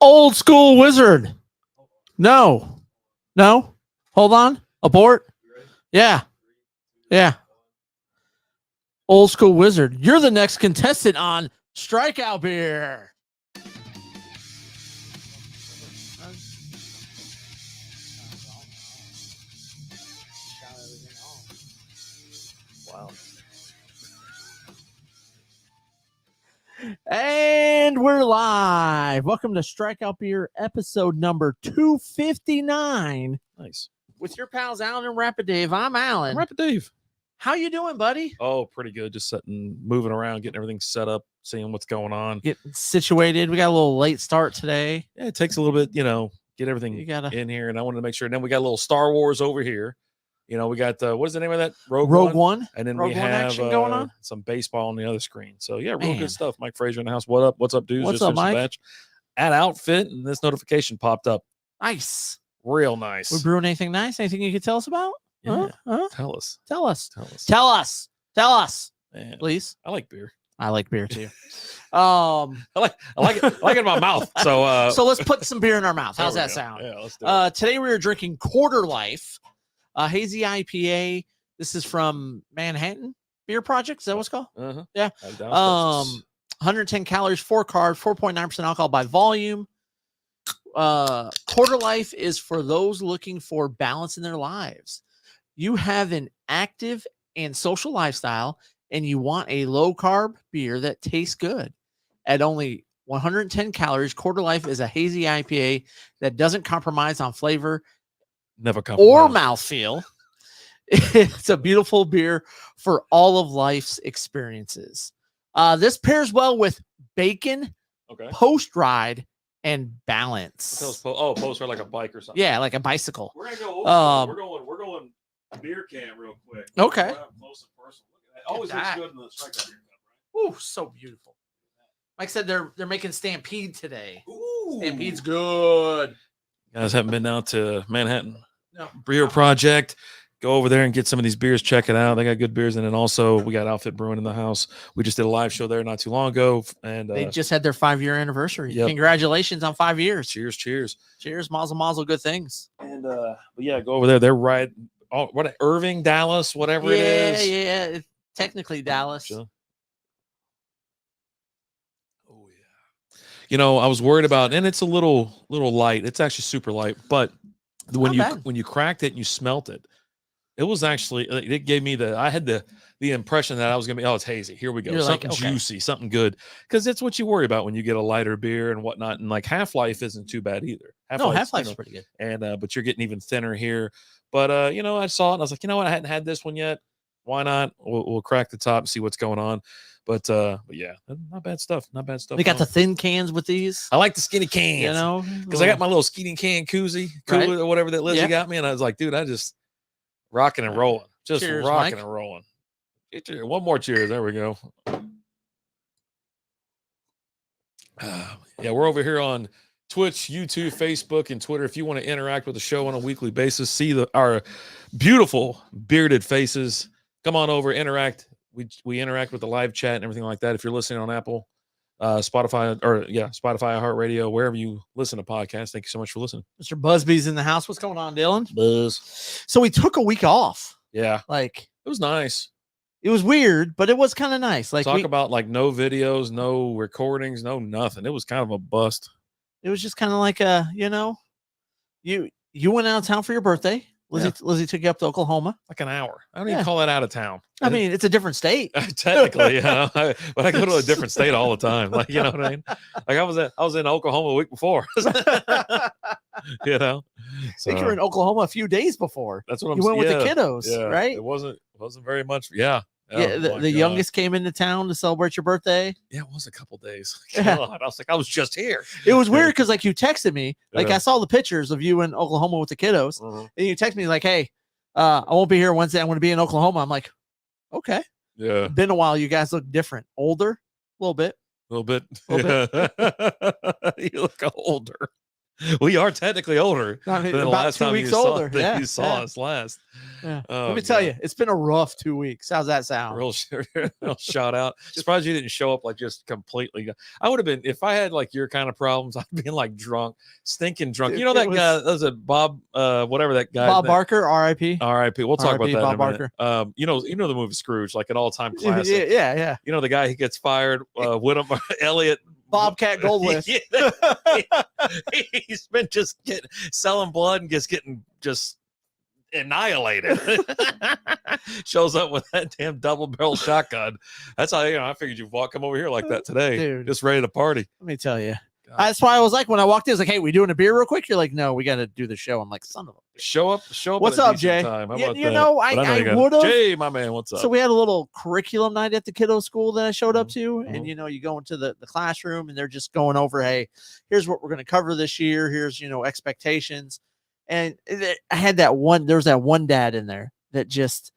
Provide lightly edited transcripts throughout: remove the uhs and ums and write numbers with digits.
Old school wizard. No. Hold on. Abort. Yeah. Old school wizard. You're the next contestant on Strikeout Beer. Wow. And we're live. Welcome to Strikeout Beer, episode number 259. Nice. With your pals, Alan and Rapid Dave. I'm Alan. I'm Rapid Dave. How you doing, buddy? Oh, pretty good. Just moving around, getting everything set up, seeing what's going on. Getting situated. We got a little late start today. Yeah, it takes a little bit, get everything in here. And I wanted to make sure. And then we got a little Star Wars over here. We got, what is the name of that? Rogue One. And then we have action going on. Some baseball on the other screen. So, yeah, real good stuff. Mike Frazier in the house. What up? What's up, dudes? What's up, Mike? Batch. At Outfit, and this notification popped up. Nice. Real nice. We brewing anything nice? Anything you could tell us about? Yeah. Huh? Tell us. Tell us. Man, please. I like beer. I like beer too. I like it in my mouth. So so let's put some beer in our mouth. How's that sound? Yeah, let's do it. Today we are drinking Quarter Life, hazy IPA. This is from Manhattan Beer Project. Is that what it's called? Uh-huh. Yeah. 110 calories, 4 carbs, 4.9% alcohol by volume. Quarter Life is for those looking for balance in their lives. You have an active and social lifestyle, and you want a low carb beer that tastes good. At only 110 calories, Quarter Life is a hazy IPA that doesn't compromise on flavor, never compromise, or mouthfeel. It's a beautiful beer for all of life's experiences. This pairs well with bacon, post ride, and balance. Post ride like a bike or something. Yeah, like a bicycle. We're gonna go. We're going beer can real quick. Okay. Close and personal. Look at that. Always looks good in the Strikeout Beer cup, Ooh, right? so beautiful. Mike said they're making Stampede today. Ooh. Stampede's good. You guys haven't been out to Manhattan No. Beer Project. Go over there and get some of these beers. Check it out. They got good beers. And then also we got Outfit Brewing in the house. We just did a live show there not too long ago. And they just had their 5-year anniversary. Yep. Congratulations on 5 years. Cheers. Mazel, good things. And but yeah, go over there. They're right. Irving, Dallas, whatever it is. Yeah. It's technically Dallas. Sure. Oh yeah. I was worried about, and it's a little light. It's actually super light, but when you cracked it and you smelt it, it was actually, it gave me I had the impression that I was going to be, it's hazy. Here we go. You're something juicy, something good. Because that's what you worry about when you get a lighter beer and whatnot. And like Half-Life isn't too bad either. Half-Life's pretty good. And, but you're getting even thinner here. But, I saw it and I was like, I hadn't had this one yet. Why not? We'll crack the top and see what's going on. But yeah, not bad stuff. They got the thin cans with these. I like the skinny cans. Because I got my little skinny can cooler or whatever that Lizzie got me. And I was like, dude, I just rocking and rolling. Just cheers, rocking Mike. and rolling. One more cheers. There we go. Yeah, we're over here on Twitch, YouTube, Facebook, and Twitter. If you want to interact with the show on a weekly basis, see our beautiful bearded faces, come on over, interact. We interact with the live chat and everything like that. If you're listening on Apple, Spotify, iHeartRadio, wherever you listen to podcasts, thank you so much for listening. Mr. Busby's in the house. What's going on, Dylan? Buzz. So we took a week off. Yeah. Like, it was nice. It was weird, but it was kind of nice. Like, talk about like no videos, no recordings, no nothing. It was kind of a bust. It was just kind of like you went out of town for your birthday. Lizzie took you up to Oklahoma. Like an hour. I don't even call that out of town. I mean, it's a different state. Technically, but I go to a different state all the time. Like, you know what I mean? Like I was in Oklahoma a week before. So, I think you were in Oklahoma a few days before. That's what you went with the kiddos, right? It wasn't very much. Yeah. The youngest came into town to celebrate your birthday. Yeah, it was a couple days. God, I was like, I was just here. It was weird because like you texted me, like I saw the pictures of you in Oklahoma with the kiddos, and you texted me like, "Hey, I won't be here Wednesday. I'm going to be in Oklahoma." I'm like, "Okay." Yeah. Been a while. You guys look different, older, a little bit. You look older. We are technically older I mean, than the about last 2 time weeks you saw, older. that Yeah, you saw yeah. us last. Yeah. Oh, Let me tell God. you, it's been a rough 2 weeks. How's that sound? Real shout out. Surprised you didn't show up like just completely. I would have been, if I had like your kind of problems, I'd been like drunk, stinking drunk. Dude, You know it that guy, was that was a Bob, whatever that guy. Bob that, Barker, R.I.P. R.I.P. We'll talk about R.I.P. that Bob in a minute. Barker. You know the movie Scrooge, like an all-time Yeah, classic. yeah. You know the guy who gets fired, Whittam Elliot. Bobcat Goldthwait. He's been just selling blood and just getting just annihilated. Shows up with that damn double barrel shotgun. That's how I figured you'd come over here like that today, Dude. just ready to party. Let me tell you. God. That's why I was like, when I walked in, I was like, hey, we doing a beer real quick? You're like, no, we got to do the show. I'm like, son of a bitch. Show up. What's at a up, decent Jay? Time. How You about that? know, But I you would have. Jay, my man, what's up? So we had a little curriculum night at the kiddo school that I showed up to. Mhm. And, you go into the classroom and they're just going over, hey, here's what we're going to cover this year. Here's, expectations. And I had there was that one dad in there that just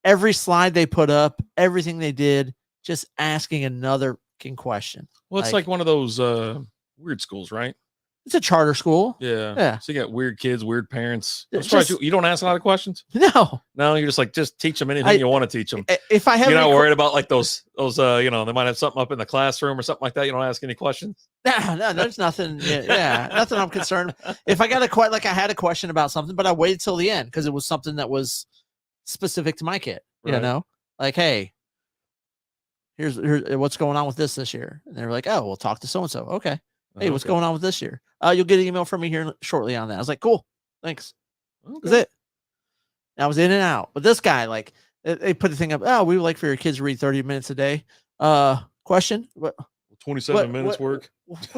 every slide they put up, everything they did, just asking another question. Well, it's like one of those weird schools, right? It's a charter school. Yeah. Yeah. So you got weird kids, weird parents. I'm It's surprised just- you don't ask a lot of questions. No. No, you're just teach them anything you want to teach them. If I have You're not any worried about like those they might have something up in the classroom or something like that. You don't ask any questions. No, there's nothing. Yeah, nothing I'm concerned. If I got I had a question about something, but I waited till the end because it was something that was specific to my kid. Right. Like, hey, here's what's going on with this year, and they were like, oh, we'll talk to so and so. Okay. Hey, what's going on with this year? You'll get an email from me here shortly on that. I was like, cool, thanks. Okay. That's it. And I was in and out. But this guy, like, they put the thing up. Oh, we would like for your kids to read 30 minutes a day. Question? What? 27 minutes work. What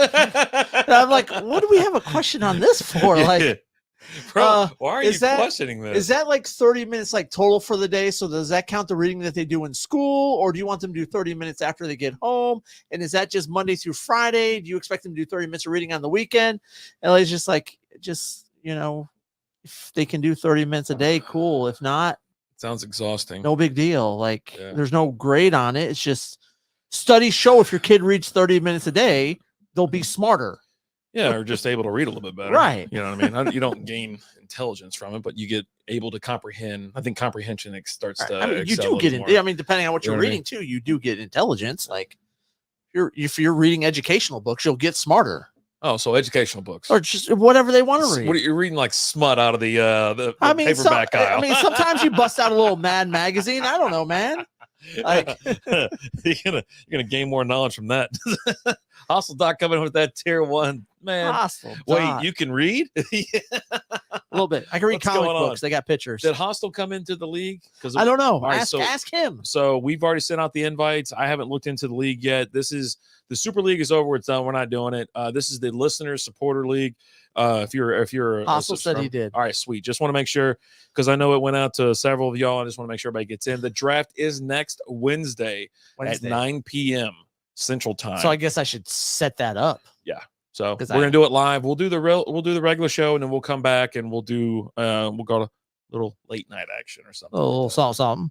and I'm like, what do we have a question on this for? Like, bro, why are you questioning this? Is that like 30 minutes like total for the day? So does that count the reading that they do in school, or do you want them to do 30 minutes after they get home? And is that just Monday through Friday? Do you expect them to do 30 minutes of reading on the weekend? And it's just like, if they can do 30 minutes a day, cool. If not, sounds exhausting. No big deal. Like, there's no grade on it. It's just studies show if your kid reads 30 minutes a day, they'll be smarter. Yeah, or just able to read a little bit better. Right. You know what I mean? You don't gain intelligence from it, but you get able to comprehend. I think comprehension starts to you do get it. I mean, depending on what you're reading too, you do get intelligence. Like, if you're reading educational books, you'll get smarter. Oh, so educational books. Or just whatever they want to read. What are you reading, like smut out of the paperback aisle? I mean, sometimes you bust out a little Mad magazine. I don't know, man. Like, you're gonna gain more knowledge from that. Hostile Doc coming with that tier 1, man. Hostile Doc. Wait, you can read? A little bit. I can read comic books. They got pictures. Did Hostile come into the league? Because I don't know. Right, ask him. So we've already sent out the invites. I haven't looked into the league yet. This is the Super League is over. It's done. We're not doing it. This is the Listener Supporter League. If you're Hostile said he did. All right, sweet. Just want to make sure, because I know it went out to several of y'all. I just want to make sure everybody gets in. The draft is next Wednesday. At 9 p.m. Central Time. So I guess I should set that up. Yeah. So we're gonna do it live. We'll do the regular show, and then we'll come back and we'll go to little late night action or something. A little something.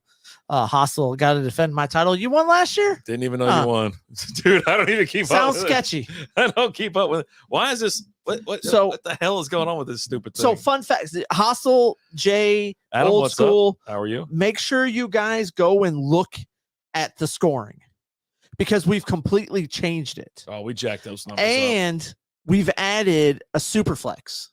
Hostile, got to defend my title. You won last year? Didn't even know you won. Dude, I don't even keep up. Sounds sketchy. I don't keep up with it. Why is this? What the hell is going on with this stupid thing? So fun facts. Hostile, Jay, Adam, old what's school. Up? How are you? Make sure you guys go and look at the scoring, because we've completely changed it. Oh, we jacked those numbers and we've added a super flex.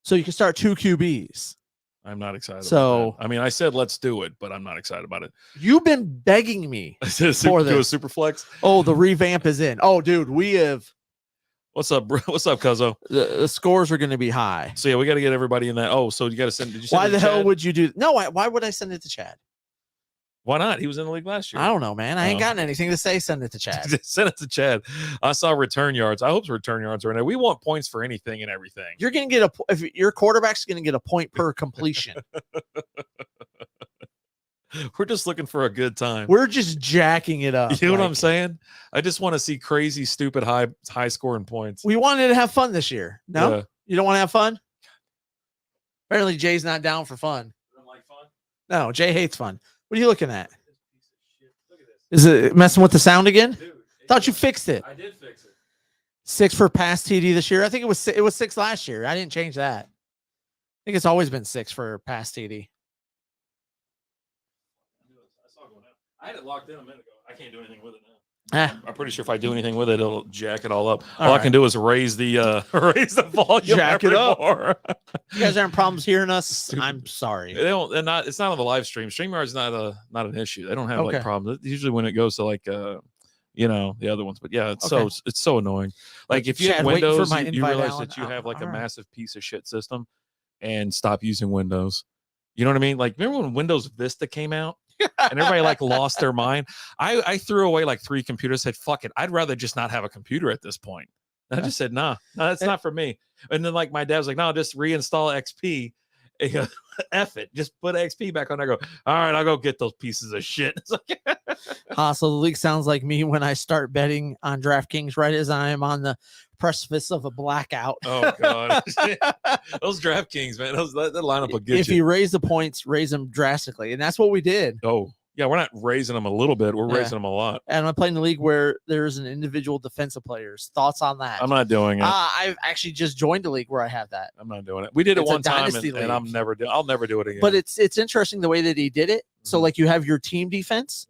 So you can start 2 QBs. I'm not excited about that. I mean, I said let's do it, but I'm not excited about it. You've been begging me for this. Do a super flex. Oh, the revamp is in. Oh, dude, we have. What's up, bro? What's up, Cuzzo? The scores are going to be high. So yeah, we got to get everybody in that. Oh, so you got to send. Did you send why it the to hell Chad? would you do? No, why would I send it to Chad? Why not? He was in the league last year. I don't know, man. I ain't gotten anything to say. Send it to Chad. Send it to Chad. I saw return yards. I hope return yards are in there. We want points for anything and everything. You're going to get if your quarterback's going to get a point per completion. We're just looking for a good time. We're just jacking it up. You know what I'm saying? I just want to see crazy, stupid, high scoring points. We wanted to have fun this year. No, yeah. You don't want to have fun. Apparently, Jay's not down for fun. You don't like fun? No, Jay hates fun. What are you looking at? Is it messing with the sound again? Dude, thought you fixed it. I did fix it. 6 for pass TD this year. I think it was 6 last year. I didn't change that. I think it's always been 6 for pass TD. I had it locked in a minute ago. I can't do anything with it now. I'm pretty sure if I do anything with it, it'll jack it all up. All I can do is raise the volume. Jack it up. More. You guys having problems hearing us? I'm sorry. They don't. They're not. It's not on the live stream. StreamYard's not an issue. They don't have like problems. Usually when it goes to like the other ones. But yeah, it's so annoying. Like if you have Windows, you realize that you have like a massive piece of shit system, and stop using Windows. You know what I mean? Like remember when Windows Vista came out? And everybody like lost their mind. I threw away like 3 computers, said, fuck it. I'd rather just not have a computer at this point. And I just said, no, that's not for me. And then like my dad was like, no, just reinstall XP. F it. Just put XP back on. I go, all right, I'll go get those pieces of shit. It's like, so the league sounds like me when I start betting on DraftKings right as I am on the precipice of a blackout. Oh God. Those DraftKings, man, that lineup will get you. If you raise the points, raise them drastically. And that's what we did. Oh, yeah, we're not raising them a little bit. We're raising them a lot. And I'm playing the league where there's an individual defensive players. Thoughts on that? I'm not doing it. I've actually just joined a league where I have that. I'm not doing it. We did it one time, and I'll never do it again. But it's interesting the way that he did it. So like you have your team defense,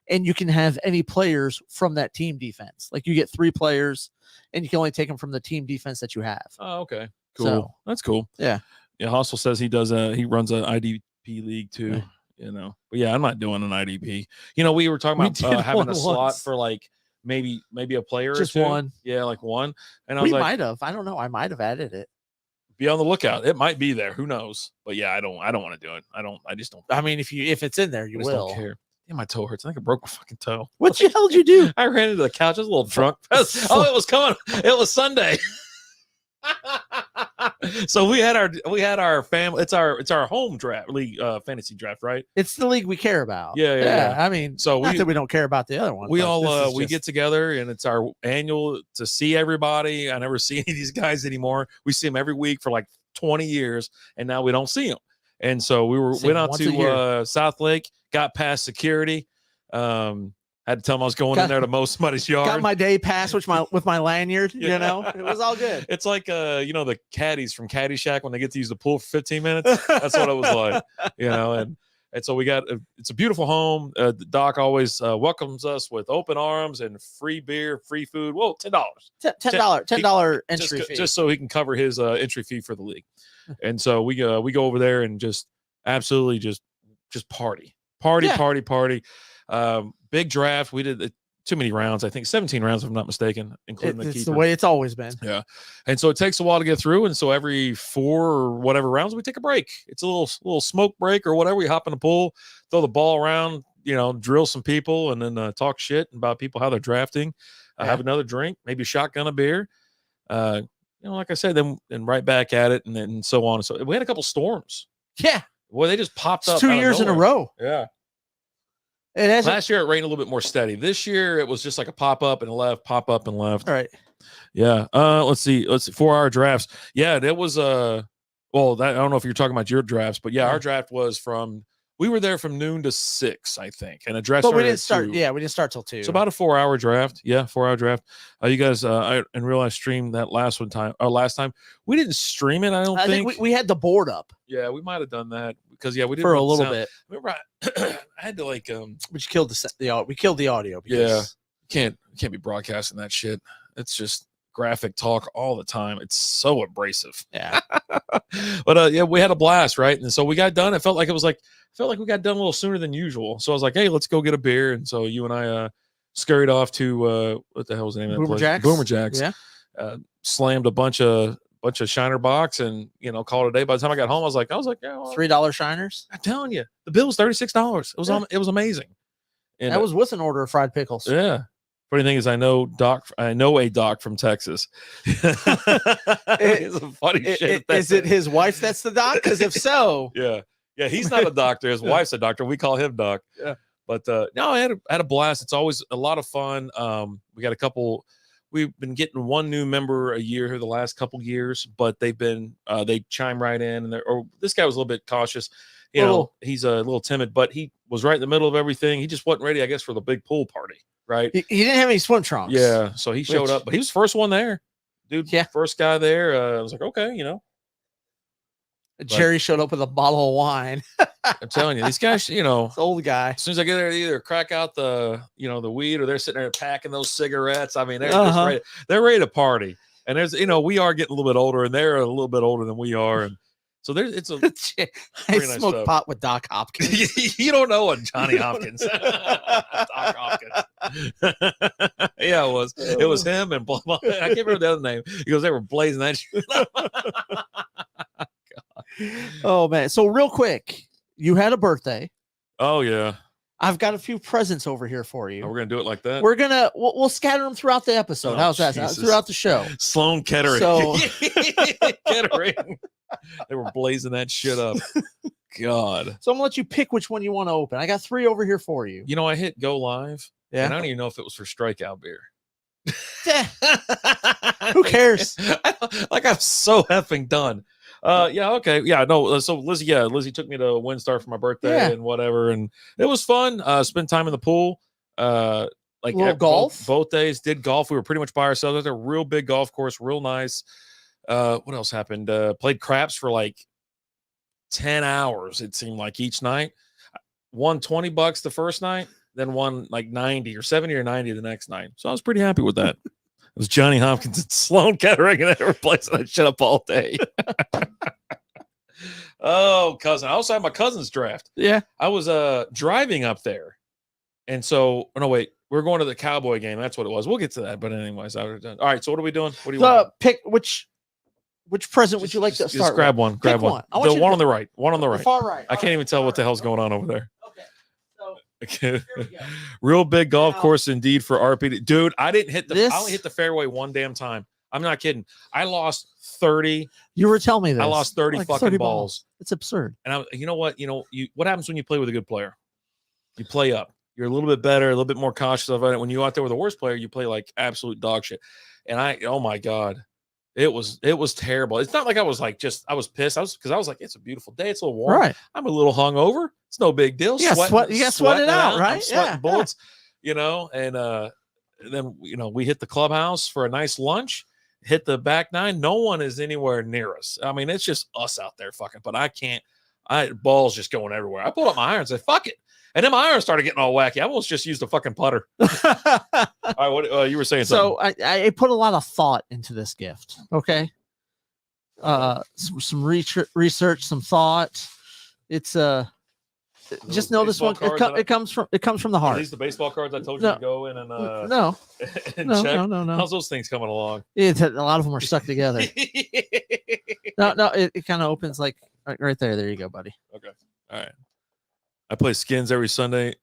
and you can have any players from that team defense. Like you get 3 players, and you can only take them from the team defense that you have. Oh, okay, cool. So, that's cool. Yeah. Yeah. Hostel says he runs an IDP league too. Yeah. You know, but yeah, I'm not doing an IDP. You know, we were talking about having a slot for like maybe a player just or 2. One. Yeah, like one. And we might have. I don't know. I might have added it. Be on the lookout. It might be there. Who knows? But yeah, I don't want to do it. I just don't. I mean, if it's in there, you will. Don't care. Damn, my toe hurts. I think I broke my fucking toe. What the hell did you do? I ran into the couch. I was a little drunk. Oh, it was coming. It was Sunday. So we had our family. It's our home draft league, fantasy draft, right? It's the league we care about. Yeah. I mean, so not that we don't care about the other one. We all we get together, and it's our annual to see everybody. I never see any of these guys anymore. We see them every week for like 20 years, and now we don't see them. And so went out to South Lake, got past security. Had to tell him I was going in there to mow somebody's yard. Got my day pass with my lanyard. Yeah. You know, it was all good. It's like the caddies from Caddyshack when they get to use the pool for 15 minutes. That's what it was like. You know, and so we got it's a beautiful home. The doc always welcomes us with open arms and free beer, free food. Well, $10. $10 entry fee, just so he can cover his entry fee for the league. And so we go over there and just absolutely just party. Big draft. We did too many rounds. I think 17 rounds, if I'm not mistaken, including the keeper. It's the way it's always been. Yeah. And so it takes a while to get through. And so every 4 or whatever rounds, we take a break. It's a little smoke break or whatever. We hop in the pool, throw the ball around, drill some people, and then talk shit about people, how they're drafting. Have another drink, maybe shotgun a beer. Like I said, then right back at it, and then so on. So we had a couple storms. Yeah. Boy, they just popped up. 2 years in a row. Yeah. Last year it rained a little bit more steady. This year it was just like a pop up and left, pop up and left. All right. Yeah. Let's see. 4-hour drafts. Yeah, that was I don't know if you're talking about your drafts, but our draft was we were there from noon to 6, I think. And a draft but we didn't start. Yeah, we didn't start till 2. So about a 4-hour draft. Yeah, 4-hour draft. You guys I didn't realize streamed that last time. We didn't stream it, I don't think. We had the board up. Yeah, we might have done that because we did for a little bit. Remember I had to like we killed we killed the audio because you can't be broadcasting that shit. It's just graphic talk all the time. It's so abrasive. Yeah. But we had a blast, right? And so we got done. It felt like we got done a little sooner than usual. So I was like, hey, let's go get a beer. And so you and I scurried off to what the hell was the name of that place? Boomer Jacks. Yeah. Slammed a bunch of Shiner box and called it a day. By the time I got home, I was like, $3 Shiners. I'm telling you, the bill was $36. It was amazing. And that was with an order of fried pickles. Yeah. Funny thing is, I know a doc from Texas. It's a funny shit. Is it his wife that's the doc? Because if so, yeah, he's not a doctor. His wife's a doctor. We call him Doc. Yeah, but no, I had a blast. It's always a lot of fun. We got a couple. We've been getting one new member a year here the last couple years, but they've been they chime right in, and this guy was a little bit cautious. you know, he's a little timid, but he was right in the middle of everything. He just wasn't ready, I guess, for the big pool party, right? He didn't have any swim trunks. Yeah, so he showed up, but he was the first one there, dude. Yeah, first guy there. I was like, okay, you know. Jerry showed up with a bottle of wine. I'm telling you, these guys, you know, this old guy. As soon as I get there, they either crack out the, you know, the weed, or they're sitting there packing those cigarettes. I mean, they're just ready. They're ready to party. And there's, you know, we are getting a little bit older, and they're a little bit older than we are, and so there's it's a. I smoke pot with Doc Hopkins. You don't know what Johnny Hopkins. Doc Hopkins. Yeah, it was him and blah, blah. I can't remember the other name. He goes, they were blazing that shit. Oh man! So real quick, you had a birthday. Oh yeah. I've got a few presents over here for you. Oh, we're gonna do it like that. We'll scatter them throughout the episode. How's that? Throughout the show. Sloan Kettering. So Kettering. They were blazing that shit up. God. So I'm gonna let you pick which one you want to open. I got 3 over here for you. You know, I hit go live. Yeah. And I don't even know if it was for Strikeout Beer. Who cares? Like, I'm so effing done. Yeah, okay. Yeah, no. So Lizzie took me to WinStar for my birthday and whatever, and it was fun. Spent time in the pool. Like golf. Both days did golf. We were pretty much by ourselves. It was a real big golf course, real nice. What else happened? Played craps for like 10 hours, it seemed like, each night. Won $20 the first night, then won like 90 or 70 or 90 the next night. So I was pretty happy with that. It was Johnny Hopkins and Sloan Kettering, and they were placing that shit up all day. Oh, cousin. I also had my cousin's draft. Yeah. I was driving up there. And so, no, wait. We're going to the Cowboy game. That's what it was. We'll get to that. But anyways, I was done. All right. So what are we doing? What do you want? Pick which present would you like to start? Just grab one. Grab one. The one on the right. One on the right. Far right. I can't even tell what the hell's going on over there. Okay. Real big golf course indeed for RPD. Dude, I only hit the fairway one damn time. I'm not kidding. I lost 30. You were telling me this. I lost 30 fucking 30 balls. It's absurd. And you know what? What happens when you play with a good player? You play up. You're a little bit better, a little bit more cautious of it. When you're out there with a worse player, you play like absolute dog shit. And oh my God. It was terrible. It's not like I was pissed. I was like, it's a beautiful day. It's a little warm. Right. I'm a little hungover. It's no big deal. You got to sweat it out, right? I'm sweating bullets, and then, we hit the clubhouse for a nice lunch, hit the back nine. No one is anywhere near us. I mean, it's just us out there fucking, but balls just going everywhere. I pulled up my iron and said, fuck it. And then my iron started getting all wacky. I almost just used a fucking putter. All right, what you were saying? So I put a lot of thought into this gift. Okay, some research, some thought. It's just know this one. It comes from the heart. Are these the baseball cards I told you to go in and no. How's those things coming along? A lot of them are stuck together. No, it kind of opens like right there. There you go, buddy. Okay, all right. I play skins every Sunday.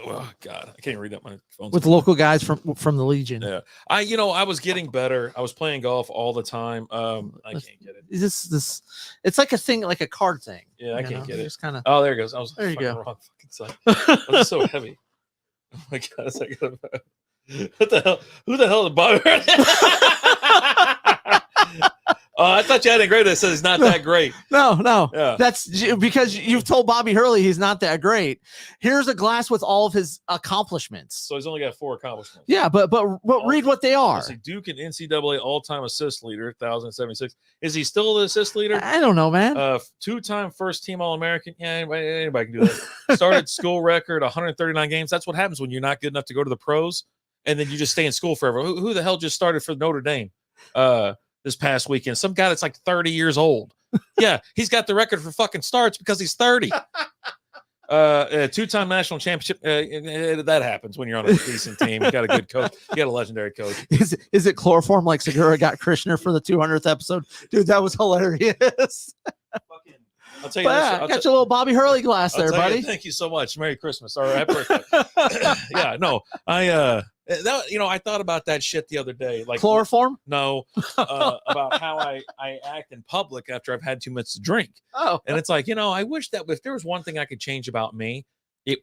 Oh God, I can't read up my phone. With local guys from the Legion. Yeah, I was getting better. I was playing golf all the time. I can't get it. This it's like a thing, like a card thing. Yeah, I can't get it. It's kind of. Oh, there it goes. I was there. You go. Wrong fucking side. It's so heavy. Oh my God, what the hell? Who the hell is Bobby? I thought you had a great that says it's not that great. No. Yeah. That's because you've told Bobby Hurley he's not that great. Here's a glass with all of his accomplishments. So he's only got 4 accomplishments. Yeah, but read what they are. Duke and NCAA all-time assist leader, 1,076. Is he still the assist leader? I don't know, man. 2-time first-team All-American. Yeah, anybody can do that. Started school record, 139 games. That's what happens when you're not good enough to go to the pros, and then you just stay in school forever. Who the hell just started for Notre Dame? This past weekend, some guy that's like 30 years old. Yeah, he's got the record for fucking starts because he's 30. 2-time national championship. That happens when you're on a decent team. You got a good coach. You got a legendary coach. Is it chloroform like Segura got Krishner for the 200th episode? Dude, that was hilarious. I'll tell you. I got your little Bobby Hurley glass there, buddy. Thank you so much. Merry Christmas. All right, happy birthday. Yeah, no, I thought about that shit the other day. Like chloroform? No, about how I act in public after I've had too much to drink. Oh, and it's like, I wish that if there was one thing I could change about me,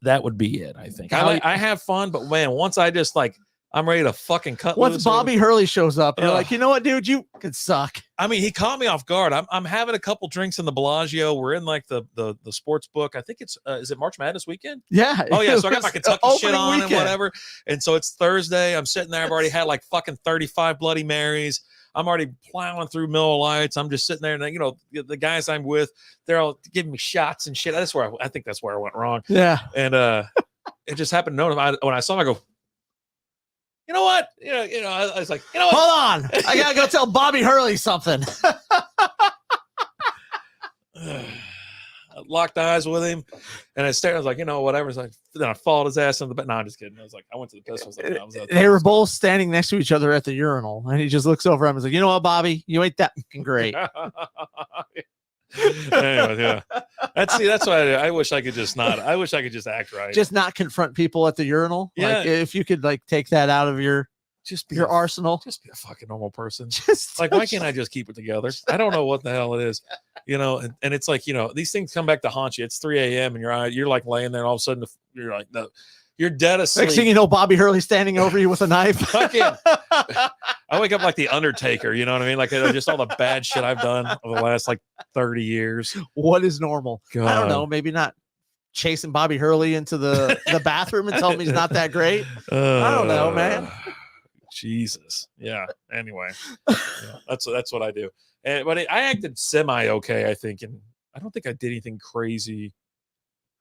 that would be it. I think I have fun, but man, once I just like I'm ready to fucking cut Once loose. Bobby Hurley shows up, you're Ugh. like, you know what, dude, you could suck. I mean, he caught me off guard. I'm having a couple drinks in the Bellagio. We're in like the sports book. I think it's is it March Madness weekend? Yeah. Oh yeah. So I got my Kentucky shit on weekend. and whatever. And so it's Thursday. I'm sitting there. I've already had like fucking 35 Bloody Marys. I'm already plowing through Miller Lights. I'm just sitting there, and you know, the guys I'm with, they're all giving me shots and shit. That's where I think that's where I went wrong. Yeah. And it just happened to know him. When I saw him, I go, you know what? I was like, you know what? Hold on. I gotta go tell Bobby Hurley something. I locked eyes with him, and I stared. I was like, you know, whatever. It's like, then I followed his ass in the bed. No, I'm just kidding. I was like, I went to the Pistols. Like, no, they were both standing next to each other at the urinal, and he just looks over at him and is like, you know what, Bobby? You ain't that fucking great. Anyway, yeah. That's why I wish I could just not. I wish I could just act right. Just not confront people at the urinal. Yeah. Like, if you could like take that out of your arsenal. Just be a fucking normal person. Just like, why can't I just keep it together? I don't know what the hell it is, and it's like, these things come back to haunt you. It's 3 a.m. and you're like laying there, and all of a sudden you're like, no, you're dead asleep. Next thing you know, Bobby Hurley standing over you with a knife. I wake up like the Undertaker, you know what I mean? Like just all the bad shit I've done over the last like 30 years. What is normal? God. I don't know. Maybe not chasing Bobby Hurley into the bathroom and tell him he's not that great. I don't know, man. Jesus. Yeah. Anyway, that's what I do. But I acted semi okay, I think, and I don't think I did anything crazy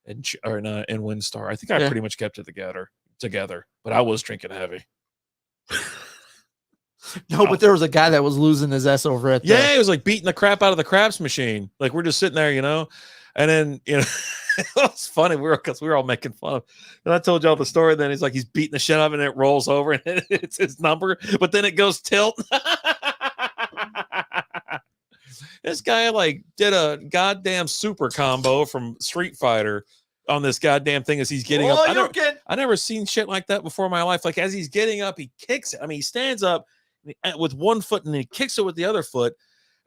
in WinStar. I think I pretty much kept it together, but I was drinking heavy. No, but there was a guy that was losing his ass over at he was like beating the crap out of the craps machine. Like, we're just sitting there, and then it was funny. We were all making fun of. And I told y'all the story. Then he's like, he's beating the shit out of it, and it rolls over, and it's his number, but then it goes tilt. This guy like did a goddamn super combo from Street Fighter on this goddamn thing as he's getting up. I never seen shit like that before in my life. Like, as he's getting up, he kicks it. I mean, he stands up with one foot and then he kicks it with the other foot,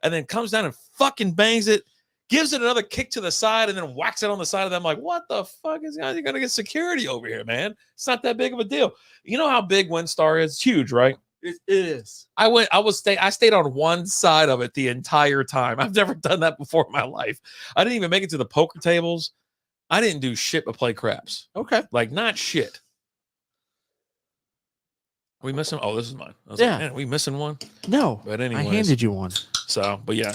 and then comes down and fucking bangs it, gives it another kick to the side, and then whacks it on the side of them. Like, what the fuck is going? You're gonna get security over here, man. It's not that big of a deal. You know how big WinStar is? It's huge, right? It is. I stayed on one side of it the entire time. I've never done that before in my life. I didn't even make it to the poker tables. I didn't do shit but play craps. Okay. Like, not shit. Are we missing? Oh, this is mine. I was like, man, are we missing one? No. But anyways, I handed you one. So, but yeah,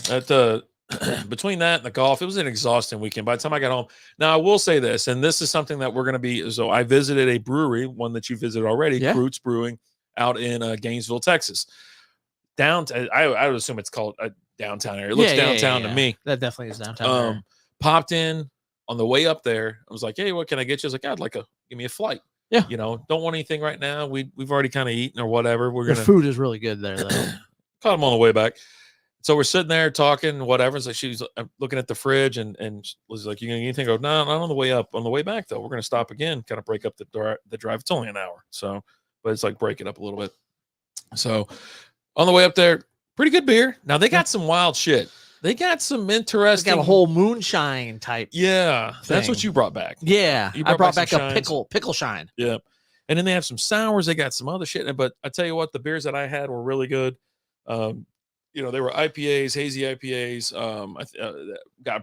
between that and the golf, it was an exhausting weekend. By the time I got home, now I will say this, and this is something that we're going to be. So I visited a brewery, one that you visited already, Roots Brewing, out in Gainesville, Texas. Downtown, I would assume it's called a downtown area. It looks downtown to me. That definitely is downtown. Popped in on the way up there. I was like, hey, what can I get you? I was like, I'd like give me a flight. Yeah. Don't want anything right now. We've already kind of eaten or whatever. The food is really good there, though. Caught him on the way back. So we're sitting there talking, whatever. So she's looking at the fridge and was like, you gonna get anything? I go, no, not on the way up. On the way back, though, we're gonna stop again, kind of break up the drive. It's only an hour. So, but it's like break it up a little bit. So on the way up there, pretty good beer. Now they got some wild shit. They got some interesting. They got a whole moonshine type. Yeah, thing. That's what you brought back. Yeah, I brought back a pickle shine. Yeah, and then they have some sours. They got some other shit. But I tell you what, the beers that I had were really good. They were IPAs, hazy IPAs.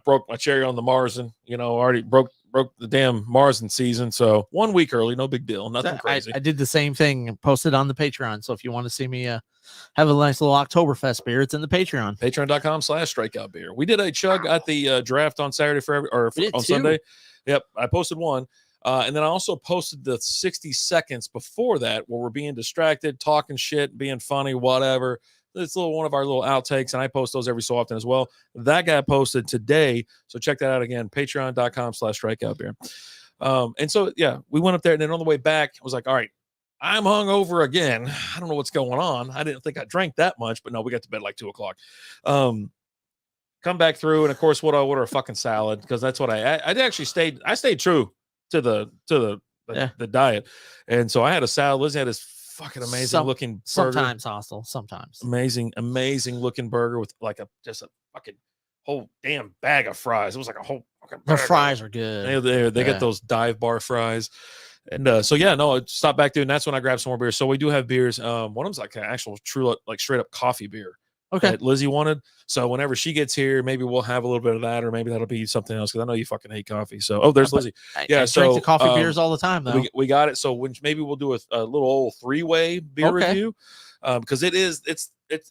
Broke my cherry on the Marzen. Already broke the damn Marzen season. So 1 week early, no big deal, nothing crazy. I did the same thing and posted on the Patreon. So if you want to see me have a nice little Oktoberfest beer, it's in the Patreon. Patreon.com/strikeout beer. We did a chug at the draft on Saturday on Sunday. Yep, I posted one. And then I also posted the 60 seconds before that where we're being distracted, talking shit, being funny, whatever. It's one of our little outtakes, and I post those every so often as well. That got posted today, so check that out again, patreon.com/strikeoutbeer. And so, yeah, we went up there, and then on the way back, I was like, all right, I'm hungover again. I don't know what's going on. I didn't think I drank that much, but no, we got to bed like 2 o'clock. Come back through, and of course, what I order a fucking salad because that's what I actually stayed. I stayed true to the diet, and so I had a salad. Liz had this fucking amazing looking burger. Sometimes hostile, sometimes amazing looking burger with like just a fucking whole damn bag of fries. It was like a whole fucking the fries are good. They got those dive bar fries. And so yeah, no, stop back there, and that's when I grabbed some more beers. So we do have beers. One of them's like an actual true, like straight up coffee beer. Okay. That Lizzie wanted. So whenever she gets here, maybe we'll have a little bit of that, or maybe that'll be something else. Because I know you fucking hate coffee. So there's Lizzie. I Yeah, drink the coffee beers all the time though. We got it. So when maybe we'll do a little old 3-way beer review, because it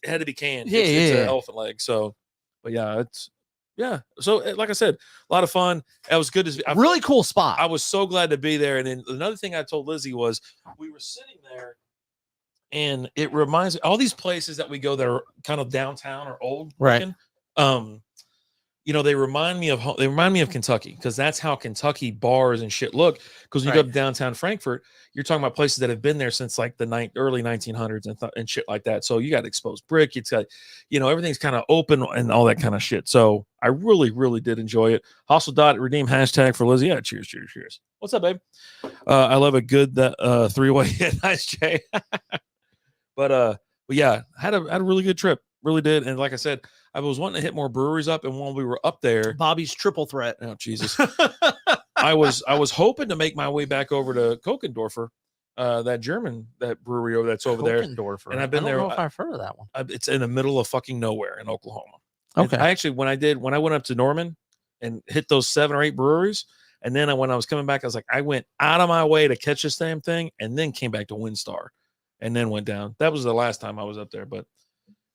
had to be canned. It's an elephant leg. So, but yeah, So like I said, a lot of fun. It was good. Really cool spot. I was so glad to be there. And then another thing I told Lizzie was we were sitting there. And it reminds me, all these places that we go that are kind of downtown or old looking, they remind me of Kentucky, because that's how Kentucky bars and shit look. Because when you go to downtown Frankfurt, you're talking about places that have been there since like the early 1900s and shit like that. So you got exposed brick. It's got, everything's kind of open and all that kind of shit. So I really, really did enjoy it. Hustle.redeem hashtag for Lizzie. Yeah, cheers. What's up, babe? I love a good 3-way. Nice, Jay. But yeah, had a really good trip, really did. And like I said, I was wanting to hit more breweries up, and while we were up there, Bobby's triple threat. Oh Jesus! I was hoping to make my way back over to Kokendorfer, that brewery that's over there. Kokendorfer. And I've been there. I don't know if I've heard of that one. It's in the middle of fucking nowhere in Oklahoma. Okay. I actually, when I went up to Norman and hit those 7 or 8 breweries, and then when I was coming back, I was like, I went out of my way to catch this damn thing, and then came back to WinStar. And then went down. That was the last time I was up there, but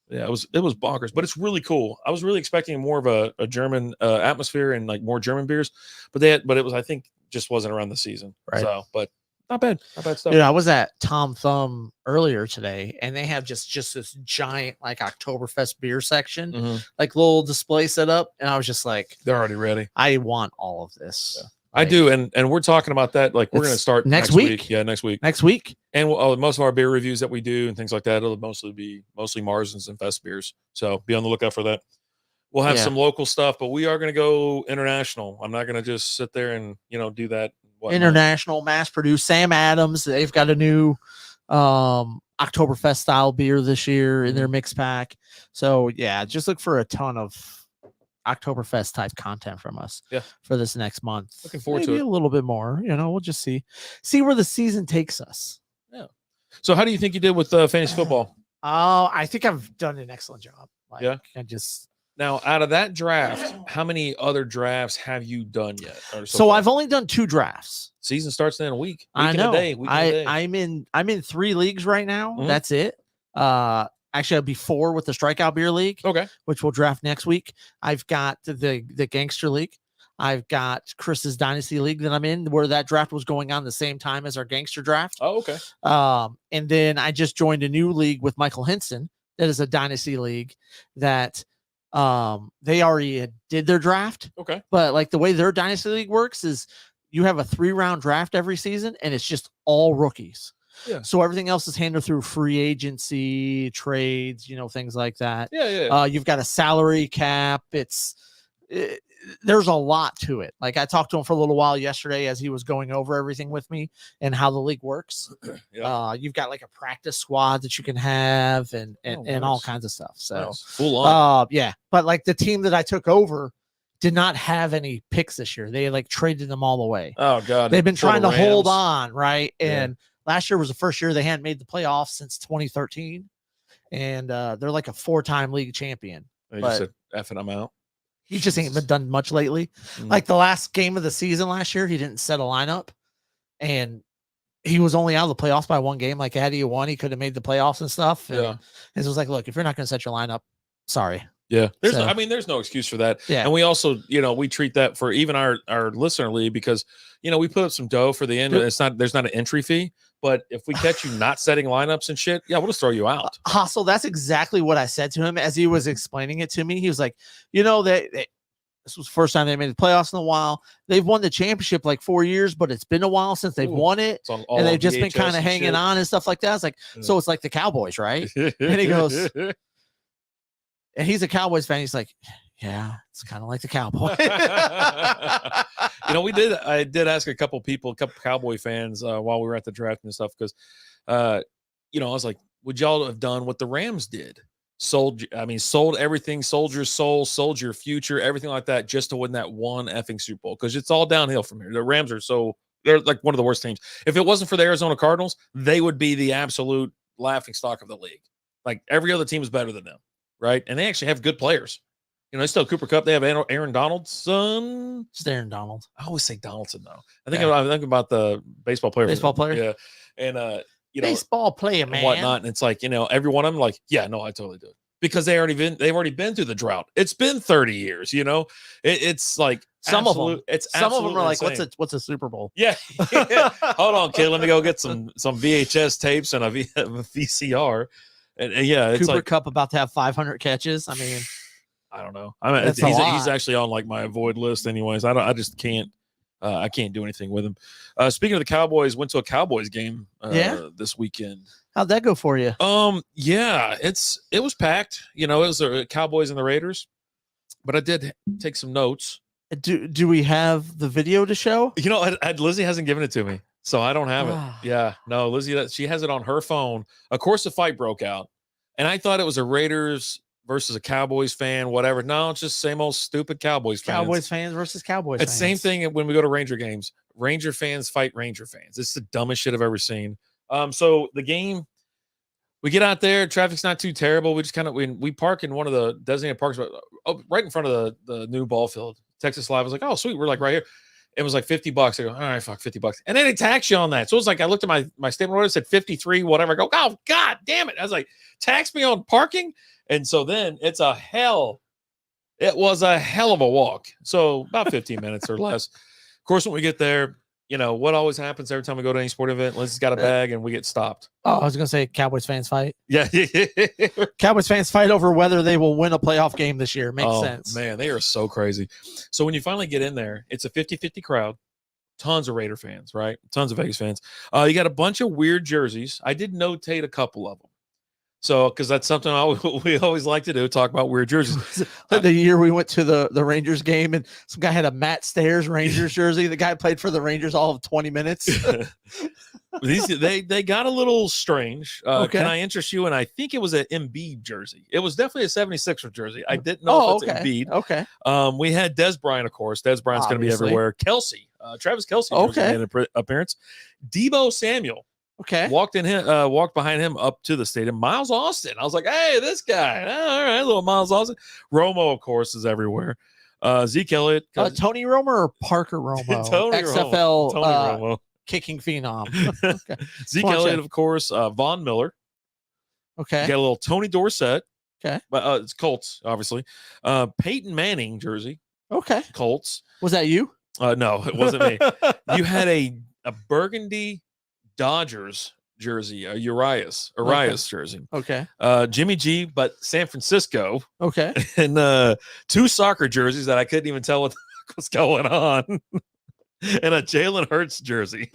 yeah, it was bonkers. But it's really cool. I was really expecting more of a German atmosphere and like more German beers, but it was, I think, just wasn't around the season. Right. So, but not bad stuff. Dude, I was at Tom Thumb earlier today, and they have just this giant like Oktoberfest beer section, like little display set up, and I was just like, they're already ready. I want all of this. Yeah. I do, and we're talking about that. Like we're going to start next week. Yeah, next week. And most of our beer reviews that we do and things like that, it'll mostly be Marzens and Fest beers. So be on the lookout for that. We'll have some local stuff, but we are going to go international. I'm not going to just sit there and do that. International, mass produced. Sam Adams, they've got a new Oktoberfest style beer this year in their mix pack. So yeah, just look for a ton of Oktoberfest type content from us for this next month. Looking forward to it. A little bit more, we'll just see where the season takes us. Yeah. So how do you think you did with fantasy football? Oh, I think I've done an excellent job. Now out of that draft, how many other drafts have you done yet? So I've only done 2 drafts. Season starts in a week. I know. I'm in 3 leagues right now. Mm-hmm. That's it. Actually, I'll be 4 with the Strikeout Beer League, which we'll draft next week. I've got the Gangster League. I've got Chris's Dynasty League that I'm in, where that draft was going on the same time as our Gangster draft. Oh, okay. And then I just joined a new league with Michael Henson. That is a Dynasty League that they already did their draft. Okay. But like the way their Dynasty League works is you have a 3-round draft every season, and it's just all rookies. Yeah. So everything else is handled through free agency, trades, things like that. Yeah. You've got a salary cap. There's a lot to it. Like I talked to him for a little while yesterday as he was going over everything with me and how the league works. You've got like a practice squad that you can have and all kinds of stuff. So nice. Full on. Yeah. But like the team that I took over did not have any picks this year. They like traded them all away. Oh God. They've been trying to hold on. Right. And last year was the first year they hadn't made the playoffs since 2013. And they're like a 4-time league champion. They just said effing them out. He just ain't been done much lately. Like the last game of the season last year, he didn't set a lineup, and he was only out of the playoffs by 1 game. Like had he won, he could have made the playoffs and stuff. And it was like, look, if you're not going to set your lineup, sorry. Yeah, there's no excuse for that. Yeah, and we also, we treat that for even our listener league because we put up some dough for the end. There's not an entry fee. But if we catch you not setting lineups and shit, we'll just throw you out. Hustle, that's exactly what I said to him as he was explaining it to me. He was like, this was the first time they made the playoffs in a while. They've won the championship like 4 years, but it's been a while since they've won it. And they've just been kind of hanging on and stuff like that. I was like, so it's like the Cowboys, right? And he goes, and he's a Cowboys fan. He's like, yeah, it's kind of like the Cowboys. I did ask a couple Cowboy fans while we were at the draft and stuff because, I was like, would y'all have done what the Rams did? Sold everything, sold your soul, sold your future, everything like that, just to win that one effing Super Bowl because it's all downhill from here. The Rams are so They're like one of the worst teams. If it wasn't for the Arizona Cardinals, they would be the absolute laughing stock of the league. Like every other team is better than them, right? And they actually have good players. You know, they still have Cooper Kupp. They have Aaron Donaldson. Just Aaron Donald. I always say Donaldson though. I think about the baseball player. Baseball player. Yeah. And you know, baseball player, man. And whatnot. And it's like, you know, every one of them like, yeah, no, I totally do it. Because they've already been through the drought. It's been 30 years, you know. It's like some of them are like, insane. what's a Super Bowl? Yeah. Hold on, kid. Let me go get some VHS tapes and a VCR. And yeah, it's Cooper like Kupp about to have 500 catches. I mean, I don't know. I mean, he's actually on like my avoid list, anyways. I just can't. I can't do anything with him. Speaking of the Cowboys, went to a Cowboys game this weekend. How'd that go for you? Yeah, it was packed. You know, it was the Cowboys and the Raiders, but I did take some notes. Do we have the video to show? You know, Lizzie hasn't given it to me, so I don't have it. Yeah, no, Lizzie, she has it on her phone. Of course, the fight broke out, and I thought it was a Raiders versus a Cowboys fan, whatever. No, it's just same old stupid Cowboys fans. Cowboys fans versus Cowboys it's fans. Same thing when we go to Ranger games. Ranger fans fight Ranger fans. It's the dumbest shit I've ever seen. So the game, we get out there, traffic's not too terrible. We just kind of we park in one of the designated parks right in front of the new ball field. Texas Live was like, oh sweet, we're like right here. It was like $50. I go, all right, fuck, $50. And then they tax you on that. So it was like I looked at my statement order, it said 53, whatever. I go, oh god damn it. I was like, tax me on parking. And so then it was a hell of a walk. So about 15 minutes or less. Of course, when we get there, you know, what always happens every time we go to any sport event, Lizzie's got a bag and we get stopped. Oh, I was going to say Cowboys fans fight. Yeah. Cowboys fans fight over whether they will win a playoff game this year. Makes sense. Man, they are so crazy. So when you finally get in there, it's a 50-50 crowd. Tons of Raider fans, right? Tons of Vegas fans. You got a bunch of weird jerseys. I did notate a couple of them. So, because that's something we always like to do, talk about weird jerseys. The year we went to the Rangers game and some guy had a Matt Stairs Rangers jersey. The guy played for the Rangers all of 20 minutes. They got a little strange. Can I interest you? And I think it was an Embiid jersey. It was definitely a 76er jersey. I didn't know if it's Embiid. Okay. We had Des Bryant, of course. Des Bryant's going to be everywhere. Kelsey, Travis Kelsey, made an appearance. Debo Samuel. Okay. Walked behind him up to the stadium. Miles Austin. I was like, hey, this guy. All right, little Miles Austin. Romo, of course, is everywhere. Zeke Elliott. Tony Romo or Parker Romo? XFL Tony Romo. Kicking phenom. Okay. Zeke Elliott, of course. Von Miller. Okay. You got a little Tony Dorsett. Okay. But it's Colts, obviously. Peyton Manning jersey. Okay. Colts. Was that you? No, it wasn't me. You had a burgundy Dodgers jersey, Urias jersey. Okay. Jimmy G, but San Francisco. Okay. And 2 soccer jerseys that I couldn't even tell what was going on. And a Jalen Hurts jersey.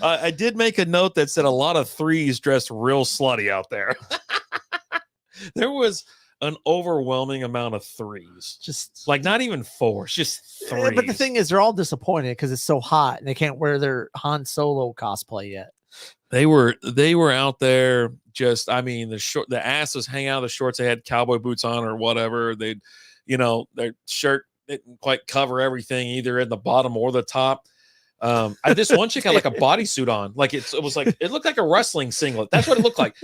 I did make a note that said a lot of threes dressed real slutty out there. There was an overwhelming amount of threes, just like not even 4, just 3. But the thing is, they're all disappointed because it's so hot and they can't wear their Han Solo cosplay yet. They were out there just, I mean, the asses hang out of the shorts. They had cowboy boots on or whatever. They'd, you know, their shirt didn't quite cover everything either in the bottom or the top. This one chick had like a bodysuit on, like it looked like a wrestling singlet. That's what it looked like.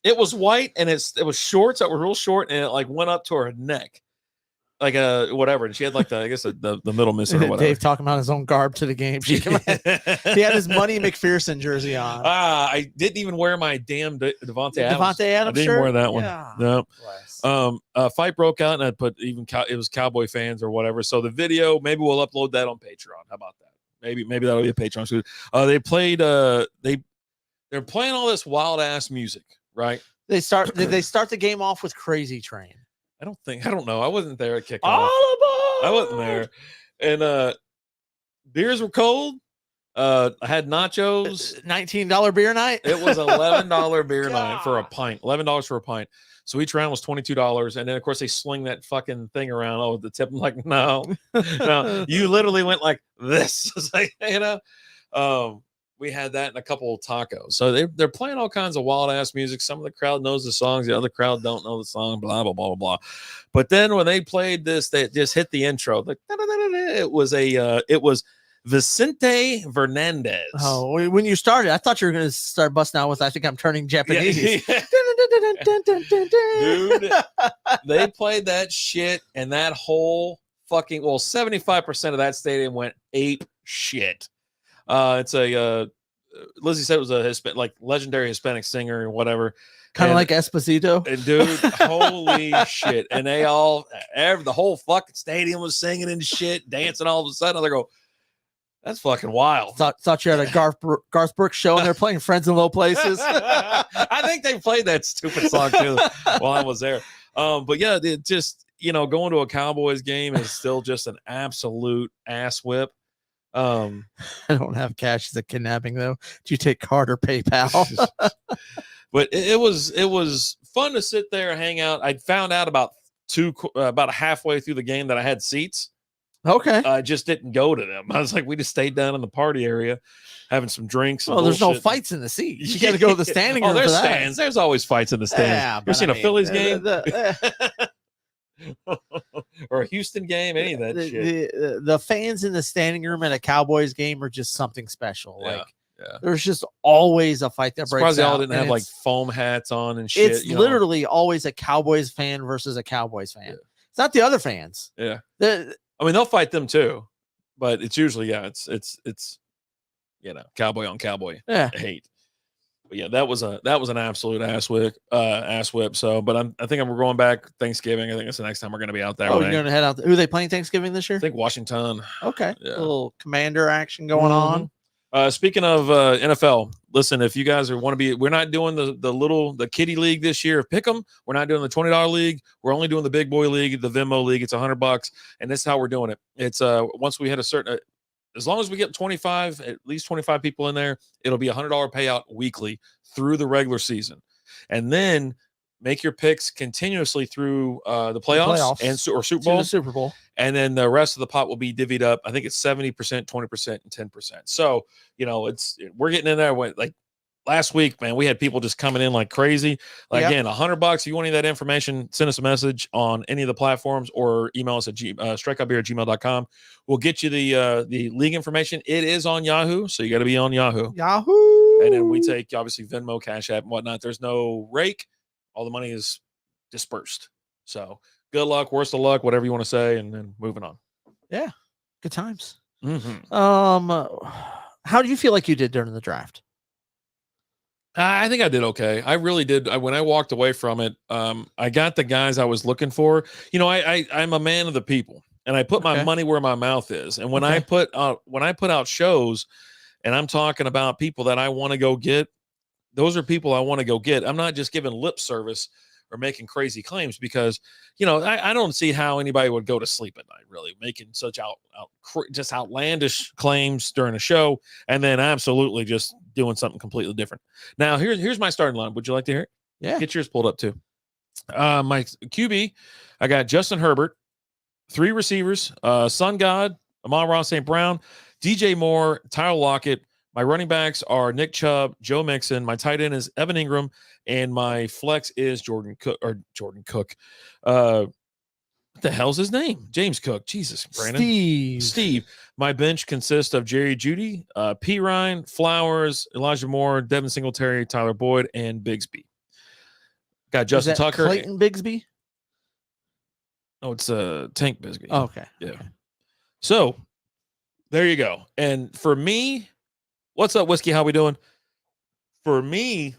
It was white and it was shorts that were real short and it like went up to her neck, like whatever. And she had like the middle missing or whatever. Dave talking about his own garb to the game. He had his Money McPherson jersey on. I didn't even wear my damn Devontae Adams. I didn't wear that one. Yeah. No. Fight broke out and I put it was Cowboy fans or whatever. So the video, maybe we'll upload that on Patreon. How about that? Maybe that'll be a Patreon. They played they're playing all this wild ass music, right? Did they start the game off with Crazy Train? I don't know. I wasn't there at kickoff. All aboard! I wasn't there. And beers were cold. I had nachos. $19 beer night. It was $11 beer night for a pint. $11 for a pint. So each round was $22. And then of course they sling that fucking thing around. Oh, the tip. I'm like, no. You literally went like this. Like, you know. We had that and a couple of tacos. So they're playing all kinds of wild ass music. Some of the crowd knows the songs, the other crowd don't know the song, blah, blah, blah, blah, blah. But then when they played this, they just hit the intro. Like, it was Vicente Fernandez. Oh, when you started, I thought you were going to start busting out with "I think I'm turning Japanese." Yeah. Dude, they played that shit, and that whole 75% of that stadium went ape shit. It's a Lizzie said it was a legendary Hispanic singer or whatever. Kind of like Esposito. And dude, holy shit. And they the whole fucking stadium was singing and shit, dancing all of a sudden. They go, that's fucking wild. Thought you had a Garth Brooks show and they're playing Friends in Low Places. I think they played that stupid song too while I was there. But yeah, it just, going to a Cowboys game is still just an absolute ass whip. I don't have cash as a kidnapping though. Do you take card or PayPal? But it was fun to sit there and hang out. I found out about halfway through the game that I had seats. Okay. I just didn't go to them. I was like, we just stayed down in the party area, having some drinks. Well, there's no fights in the seats. You got to go to the standing room. There's for that. stands. There's always fights in the stands. Yeah, you ever seen a Phillies game? Or a Houston game? Any of that shit. The fans in the standing room at a Cowboys game are just something special. Yeah. Like, there's just always a fight that breaks out. They all didn't have like foam hats on and shit. It's literally always a Cowboys fan versus a Cowboys fan. Yeah. It's not the other fans. Yeah. I mean, they'll fight them too, but it's usually, it's cowboy on cowboy hate. But yeah, that was an absolute ass whip. So, but I think we're going back Thanksgiving. I think it's the next time we're going to be out there. Oh, you're going to head out. Who are they playing Thanksgiving this year? I think Washington. Okay. Yeah. A little commander action going on. Speaking of NFL, listen, if you guys want to be, we're not doing the kiddie league this year. Pick them. We're not doing the $20 league. We're only doing the big boy league, the Venmo league. It's $100, and this is how we're doing it. It's once we hit a certain, as long as we get at least 25 people in there, it'll be $100 payout weekly through the regular season, and then make your picks continuously through the playoffs and or Super Bowl. The Super Bowl. And then the rest of the pot will be divvied up. I think it's 70%, 20%, and 10%. So, we're getting in there. Like last week, man, we had people just coming in like crazy. Again, $100. If you want any of that information, send us a message on any of the platforms or email us at strikeoutbeer@gmail.com. We'll get you the league information. It is on Yahoo, so you got to be on Yahoo. And then we take, obviously, Venmo, Cashapp, and whatnot. There's no rake. All the money is dispersed. So good luck, worst of luck, whatever you want to say, and then moving on. Yeah. Good times. Mm-hmm. How do you feel like you did during the draft? I think I did okay. I really did. When I walked away from it, I got the guys I was looking for. I'm a man of the people, and I put my money where my mouth is. And when I put out shows, and I'm talking about people that I want to go get, those are people I want to go get. I'm not just giving lip service or making crazy claims because, I don't see how anybody would go to sleep at night, really, making such just outlandish claims during a show and then absolutely just doing something completely different. Now, here's my starting line. Would you like to hear it? Yeah. Get yours pulled up too. My QB, I got Justin Herbert, 3 receivers, Sun God, Amon-Ra St. Brown, DJ Moore, Tyler Lockett. My running backs are Nick Chubb, Joe Mixon. My tight end is Evan Ingram, and my flex is Jordan Cook. What the hell's his name? James Cook. Jesus, Brandon. Steve. My bench consists of Jerry Jeudy, P. Ryan, Flowers, Elijah Moore, Devin Singletary, Tyler Boyd, and Bigsby. Got Justin Tucker. Clayton Bigsby? Oh, it's Tank Bigsby. Oh, okay. Yeah. Okay. So there you go. And for me, what's up, Whiskey? How we doing? For me,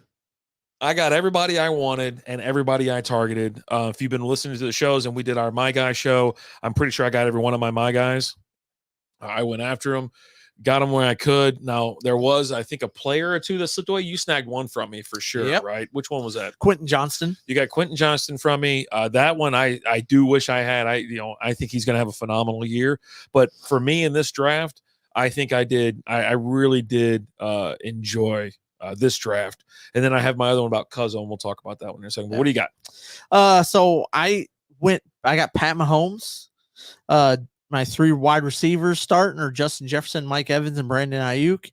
I got everybody I wanted and everybody I targeted. If you've been listening to the shows and we did our My Guy show, I'm pretty sure I got every one of my guys. I went after them, got them where I could. Now, there was, I think, a player or two that slipped away. You snagged one from me for sure, right? Which one was that? Quentin Johnston. You got Quentin Johnston from me. That one I do wish I had. I think he's going to have a phenomenal year. But for me in this draft, I think I did. I really did enjoy this draft. And then I have my other one about Cuzzo, and we'll talk about that one in a second. But what do you got? So I got Pat Mahomes. My 3 wide receivers starting are Justin Jefferson, Mike Evans, and Brandon Ayuk.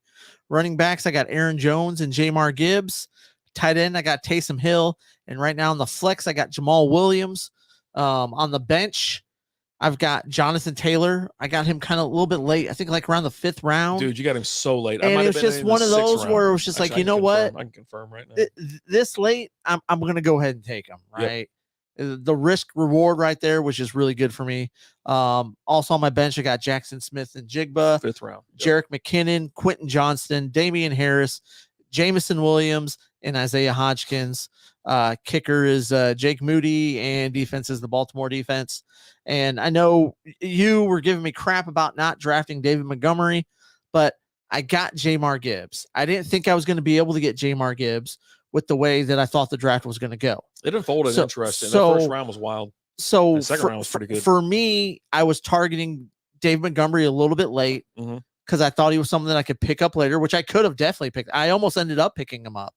Running backs, I got Aaron Jones and Jamar Gibbs. Tight end, I got Taysom Hill. And right now on the flex, I got Jamal Williams. On the bench, I've got Jonathan Taylor. I got him kind of a little bit late. I think like around the 5th round. Dude, you got him so late. And it was just one of those where it was just Actually, like, you know what? I can confirm right now. This late, I'm going to go ahead and take him, right? Yep. The risk reward right there was just really good for me. Also on my bench, I got Jackson Smith and Jigba. 5th round. Jerick McKinnon, Quentin Johnston, Damian Harris, Jamison Williams, and Isaiah Hodgkins. Kicker is Jake Moody, and defense is the Baltimore defense. And I know you were giving me crap about not drafting David Montgomery, but I got Jamar Gibbs. I didn't think I was going to be able to get Jamar Gibbs with the way that I thought the draft was going to go. It unfolded interesting. The first round was wild. So the second round was pretty good. For me, I was targeting David Montgomery a little bit late because I thought he was something that I could pick up later, which I could have definitely picked. I almost ended up picking him up.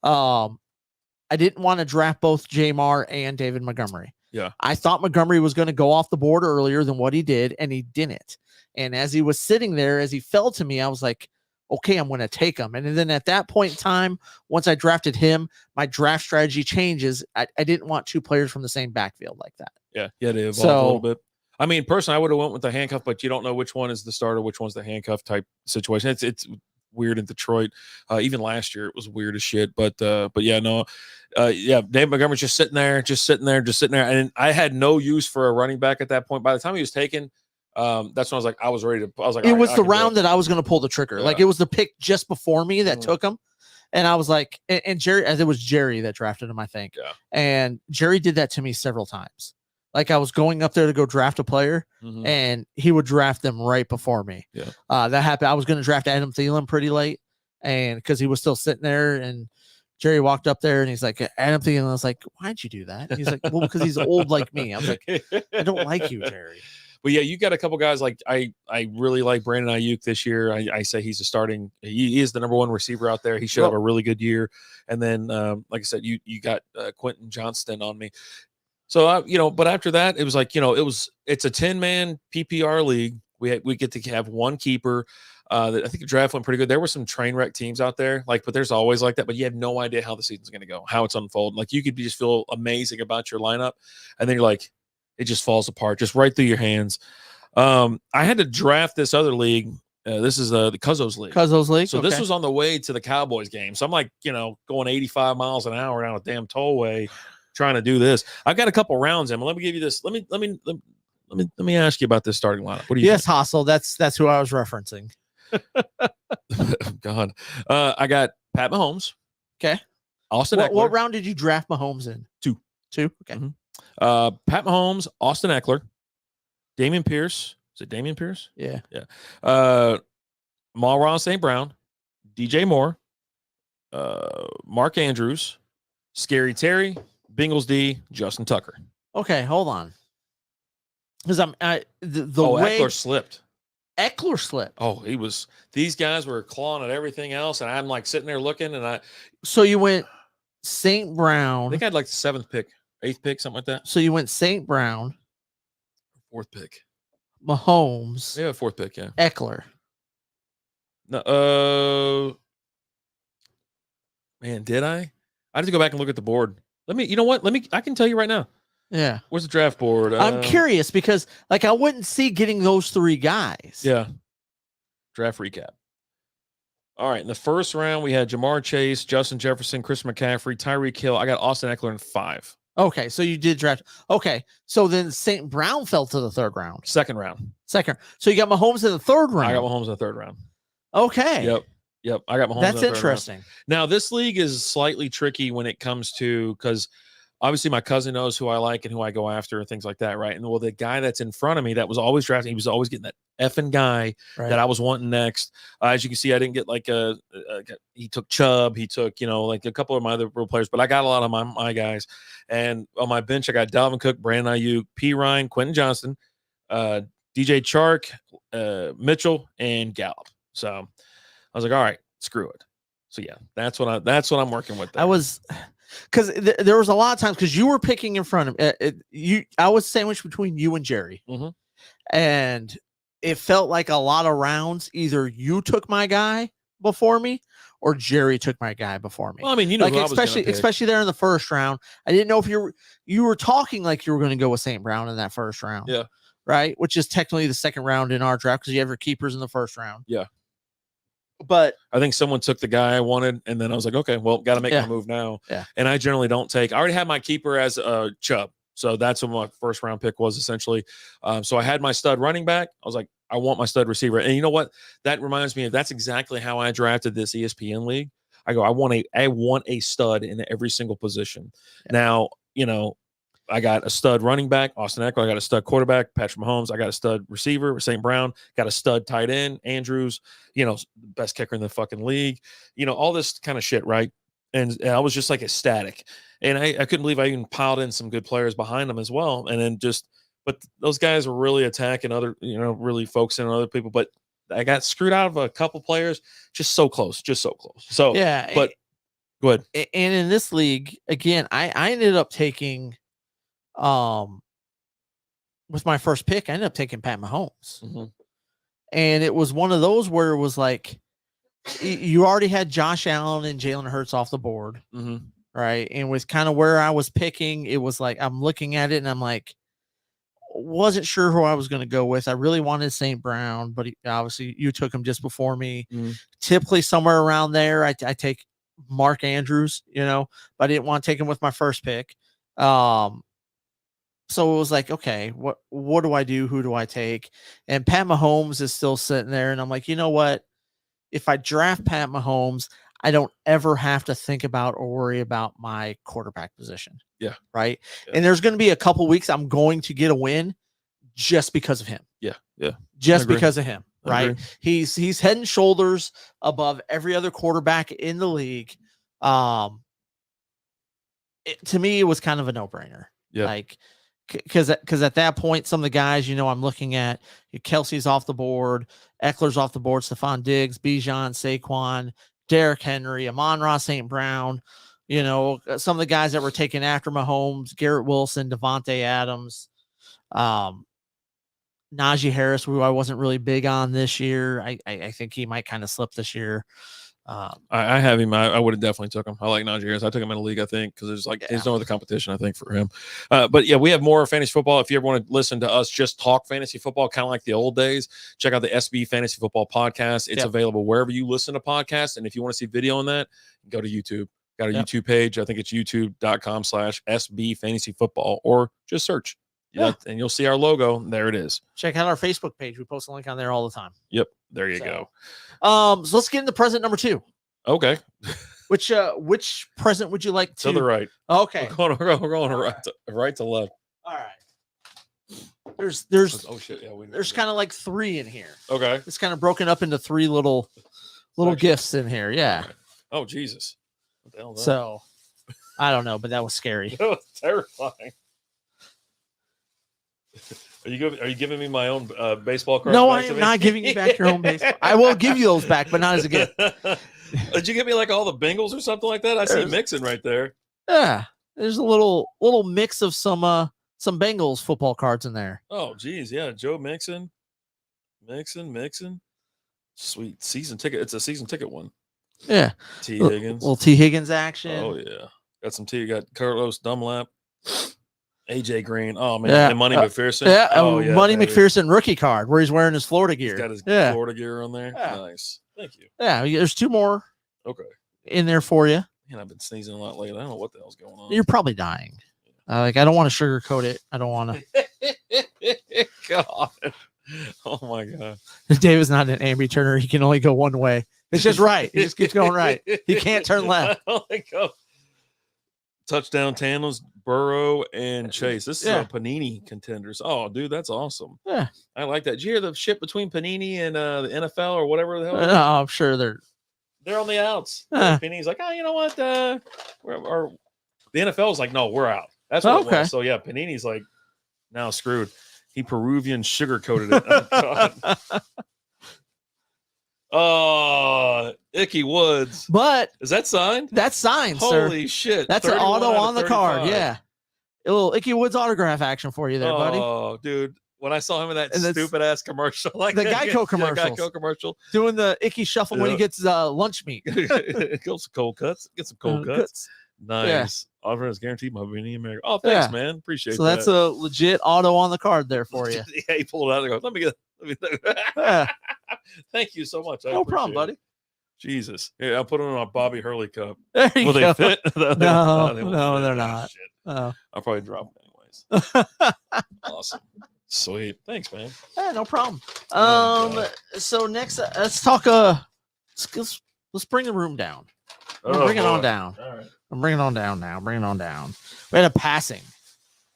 I didn't want to draft both Jamar and David Montgomery. Yeah. I thought Montgomery was going to go off the board earlier than what he did, and he didn't. And as he was sitting there, as he fell to me, I was like, okay, I'm going to take him. And then at that point in time, once I drafted him, my draft strategy changes. I didn't want 2 players from the same backfield like that. Yeah, they evolved a little bit. I mean, personally, I would have went with the handcuff, but you don't know which one is the starter, which one's the handcuff type situation. It's weird in Detroit. Even last year, it was weird as shit. But yeah, no. Dave Montgomery's just sitting there. And I had no use for a running back at that point. By the time he was taken, that's when I was ready to. I was like, it was the round that I was going to pull the trigger. Yeah. Like it was the pick just before me that took him. And I was like, and Jerry, as it was Jerry that drafted him, I think. Yeah. And Jerry did that to me several times. Like I was going up there to go draft a player, and he would draft them right before me. Yeah, that happened. I was going to draft Adam Thielen pretty late, and because he was still sitting there, and Jerry walked up there and he's like, Adam Thielen. I was like, why'd you do that? He's like, well, because he's old like me. I was like, I don't like you, Jerry. But yeah, you got a couple guys like I really like Brandon Ayuk this year. I say he's a starting. He is the number 1 receiver out there. He should have a really good year. And then, like I said, you got Quentin Johnston on me. So but after that, it was like it's a 10-man PPR league. We get to have 1 keeper. I think the draft went pretty good. There were some train wreck teams out there, but there's always like that. But you have no idea how the season's going to go, how it's unfolding. Like you could just feel amazing about your lineup, and then you're like, it just falls apart, just right through your hands. I had to draft this other league. This is the Cuzzo's League. Cuzzo's League. So this was on the way to the Cowboys game. So I'm like, going 85 miles an hour down a damn tollway, trying to do this. I've got a couple rounds in. Let me give you this. Let me ask you about this starting lineup. What do you? Yes, Hassel. That's who I was referencing. God, I got Pat Mahomes. Okay. Austin Eckler. What round did you draft Mahomes in? 2. Okay. Pat Mahomes, Austin Eckler, Damian Pierce. Is it Damian Pierce? Yeah. Amon-Ra St. Brown, DJ Moore, Mark Andrews, Scary Terry, Bengals D, Justin Tucker. Okay, hold on. Because way Eckler slipped. Eckler slipped. Oh, these guys were clawing at everything else, and I'm like sitting there looking, and So you went St. Brown. I think I had like the 7th pick, 8th pick, something like that. So you went St. Brown. 4th pick. Mahomes. Yeah, 4th pick, yeah. Eckler. No, man, did I? I had to go back and look at the board. You know what? I can tell you right now. Yeah. Where's the draft board? I'm curious because I wouldn't see getting those 3 guys. Yeah. Draft recap. All right. In the first round, we had Jamar Chase, Justin Jefferson, Chris McCaffrey, Tyreek Hill. I got Austin Eckler in 5. Okay. So you did draft. Okay. So then St. Brown fell to the 3rd round. Second round. So you got Mahomes in the 3rd round. I got Mahomes in the 3rd round. Okay. Yep. I got Mahomes. That's interesting. Now, this league is slightly tricky when it comes to, because obviously my cousin knows who I like and who I go after and things like that, right? And the guy that's in front of me that was always drafting, he was always getting that effing guy that I was wanting next. As you can see, I didn't get he took Chubb, he took, like a couple of my other real players, but I got a lot of my guys. And on my bench, I got Dalvin Cook, Brandon Ayuk, P. Ryan, Quentin Johnston, DJ Chark, Mitchell, and Gallup. So I was like, all right, screw it. So yeah, that's what I'm working with there. Because there was a lot of times because you were picking in front of I was sandwiched between you and Jerry, and it felt like a lot of rounds. Either you took my guy before me, or Jerry took my guy before me. Well, I mean, who I was especially there in the first round. I didn't know if you were talking like you were going to go with St. Brown in that first round. Yeah. right? Which is technically the second round in our draft because you have your keepers in the first round. Yeah. But I think someone took the guy I wanted, and then I was like, okay, well, got to make Yeah. my move now. Yeah. And I generally don't take. I already had my keeper as a Chubb, so that's what my first round pick was essentially. So I had my stud running back. I was like, I want my stud receiver, and you know what? That reminds me of that's exactly how I drafted this ESPN league. I go, I want a stud in every single position. Yeah. Now, you know, I got a stud running back, Austin Eckler. I got a stud quarterback, Patrick Mahomes. I got a stud receiver, St. Brown. Got a stud tight end, Andrews. You know, best kicker in the fucking league. You know, all this kind of shit, right? And I was just like ecstatic, and I couldn't believe I even piled in some good players behind them as well. And then but those guys were really attacking other, you know, really focusing on other people. But I got screwed out of a couple players, just so close. So yeah, but go ahead. And in this league, again, I ended up taking, with my first pick, I ended up taking Pat Mahomes. Mm-hmm. And it was one of those where it was like, you already had Josh Allen and Jalen Hurts off the board. Mm-hmm. Right. And with kind of where I was picking, it was like, I'm looking at it and I'm like, wasn't sure who I was going to go with. I really wanted St. Brown, but obviously you took him just before me. Mm-hmm. Typically somewhere around there, I take Mark Andrews, you know, but I didn't want to take him with my first pick. So it was like, okay, what do I do? Who do I take? And Pat Mahomes is still sitting there. And I'm like, you know what? If I draft Pat Mahomes, I don't ever have to think about or worry about my quarterback position. Yeah. Right. Yeah. And there's going to be a couple weeks I'm going to get a win just because of him. Yeah. Yeah. Just because of him. Right. Agree. He's head and shoulders above every other quarterback in the league. To me, it was kind of a no-brainer. Yeah. Like, because at that point, some of the guys, you know, I'm looking at, Kelsey's off the board, Eckler's off the board, Stephon Diggs, Bijan, Saquon, Derrick Henry, Amon-Ra St. Brown, you know, some of the guys that were taken after Mahomes, Garrett Wilson, Devontae Adams, Najee Harris, who I wasn't really big on this year. I think he might kind of slip this year. I have him. I would have definitely took him. I like Najee Harris. I took him in a league, I think, because there's no other competition, I think, for him. But yeah, we have more fantasy football. If you ever want to listen to us just talk fantasy football, kind of like the old days, check out the SB Fantasy Football Podcast. It's available wherever you listen to podcasts. And if you want to see video on that, go to YouTube. Got a YouTube page. I think it's youtube.com/SB Fantasy Football, or just search. Yeah, and you'll see our logo. There it is. Check out our Facebook page. We post a link on there all the time. Yep. There you go. So let's get into present number 2. Okay. Which present would you like to? To the right. Okay. We're going right to left. All right. There's oh shit, yeah, there's kind of like 3 in here. Okay. It's kind of broken up into 3 little gifts in here. Yeah. Right. Oh Jesus. What the hell is that? So I don't know, but that was scary. That was terrifying. Are you giving me my own baseball card? No, I am not giving you back your own baseball. I will give you those back, but not as a gift. Did you give me like all the Bengals or something like that? I see Mixon right there. Yeah, there's a little mix of some Bengals football cards in there. Oh, geez, yeah, Joe Mixon. Sweet season ticket. It's a season ticket one. Yeah. T. Higgins. Little T. Higgins action. Oh yeah, got some T. Got Carlos Dunlap. AJ Green. Oh man, yeah. And Money McPherson. Yeah, yeah, Money McPherson rookie card where he's wearing his Florida gear. He's got his Florida gear on there. Yeah. Nice. Thank you. Yeah, there's 2 more. Okay. In there for you. Man, I've been sneezing a lot lately. I don't know what the hell's going on. You're probably dying. I don't want to sugarcoat it. I don't want to. God. Oh my God. Dave is not an ambi turner. He can only go one way. It's just right. He just keeps going right. He can't turn left. Touchdown tandems, Burrow and Chase. This is a Panini contenders. Oh, dude, that's awesome. Yeah. I like that. Did you hear the shit between Panini and the NFL or whatever the hell? No, I'm sure they're on the outs. Panini's like, oh, you know what? The NFL's like, no, we're out. That's what it was. So yeah, Panini's like, now screwed. He Peruvian sugar coated it. Oh, God. Oh, Icky Woods. But is that signed? That's signed, sir. Holy shit. That's an auto on the card. Yeah. A little Icky Woods autograph action for you there, buddy. Oh, dude. When I saw him in that stupid ass commercial, like the Geico commercial. Geico commercial. Doing the Icky shuffle when he gets lunch meat. Get some cold cuts. Get some cold cuts. Nice. Offer is guaranteed by Vinny America. Oh, thanks, Yeah. man. Appreciate So that. that's a legit auto on the card there for you. Yeah, he pulled it out and goes, let me get Yeah. Thank you so much. I No problem, appreciate it. buddy. Jesus. Yeah, I'll put them on a Bobby Hurley cup. There you Will go. they fit? No, they won't they're fit. not. Shit. Oh. I'll probably drop them anyways. Awesome. Sweet. Thanks, man. Yeah, no problem. Oh, So next, let's talk. Let's bring the room down. Bring it on down. All right. I'm bringing it on down now. Bring it on down. We had a passing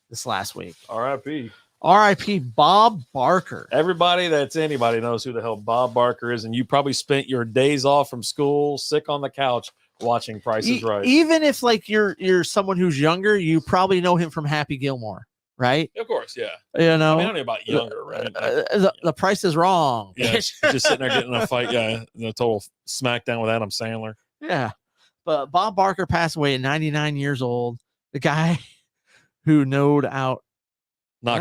this last week. R.I.P. R.I.P. Bob Barker. Everybody that's anybody knows who the hell Bob Barker is, and you probably spent your days off from school, sick on the couch, watching Price is Right. Even if like you're someone who's younger, you probably know him from Happy Gilmore, right? Of course, yeah. You know, I mean, I don't know about younger, right? The Price is Wrong. Yeah, just sitting there getting in a fight. Yeah, the total smackdown with Adam Sandler. Yeah. But Bob Barker passed away at 99 years old. The guy who knocked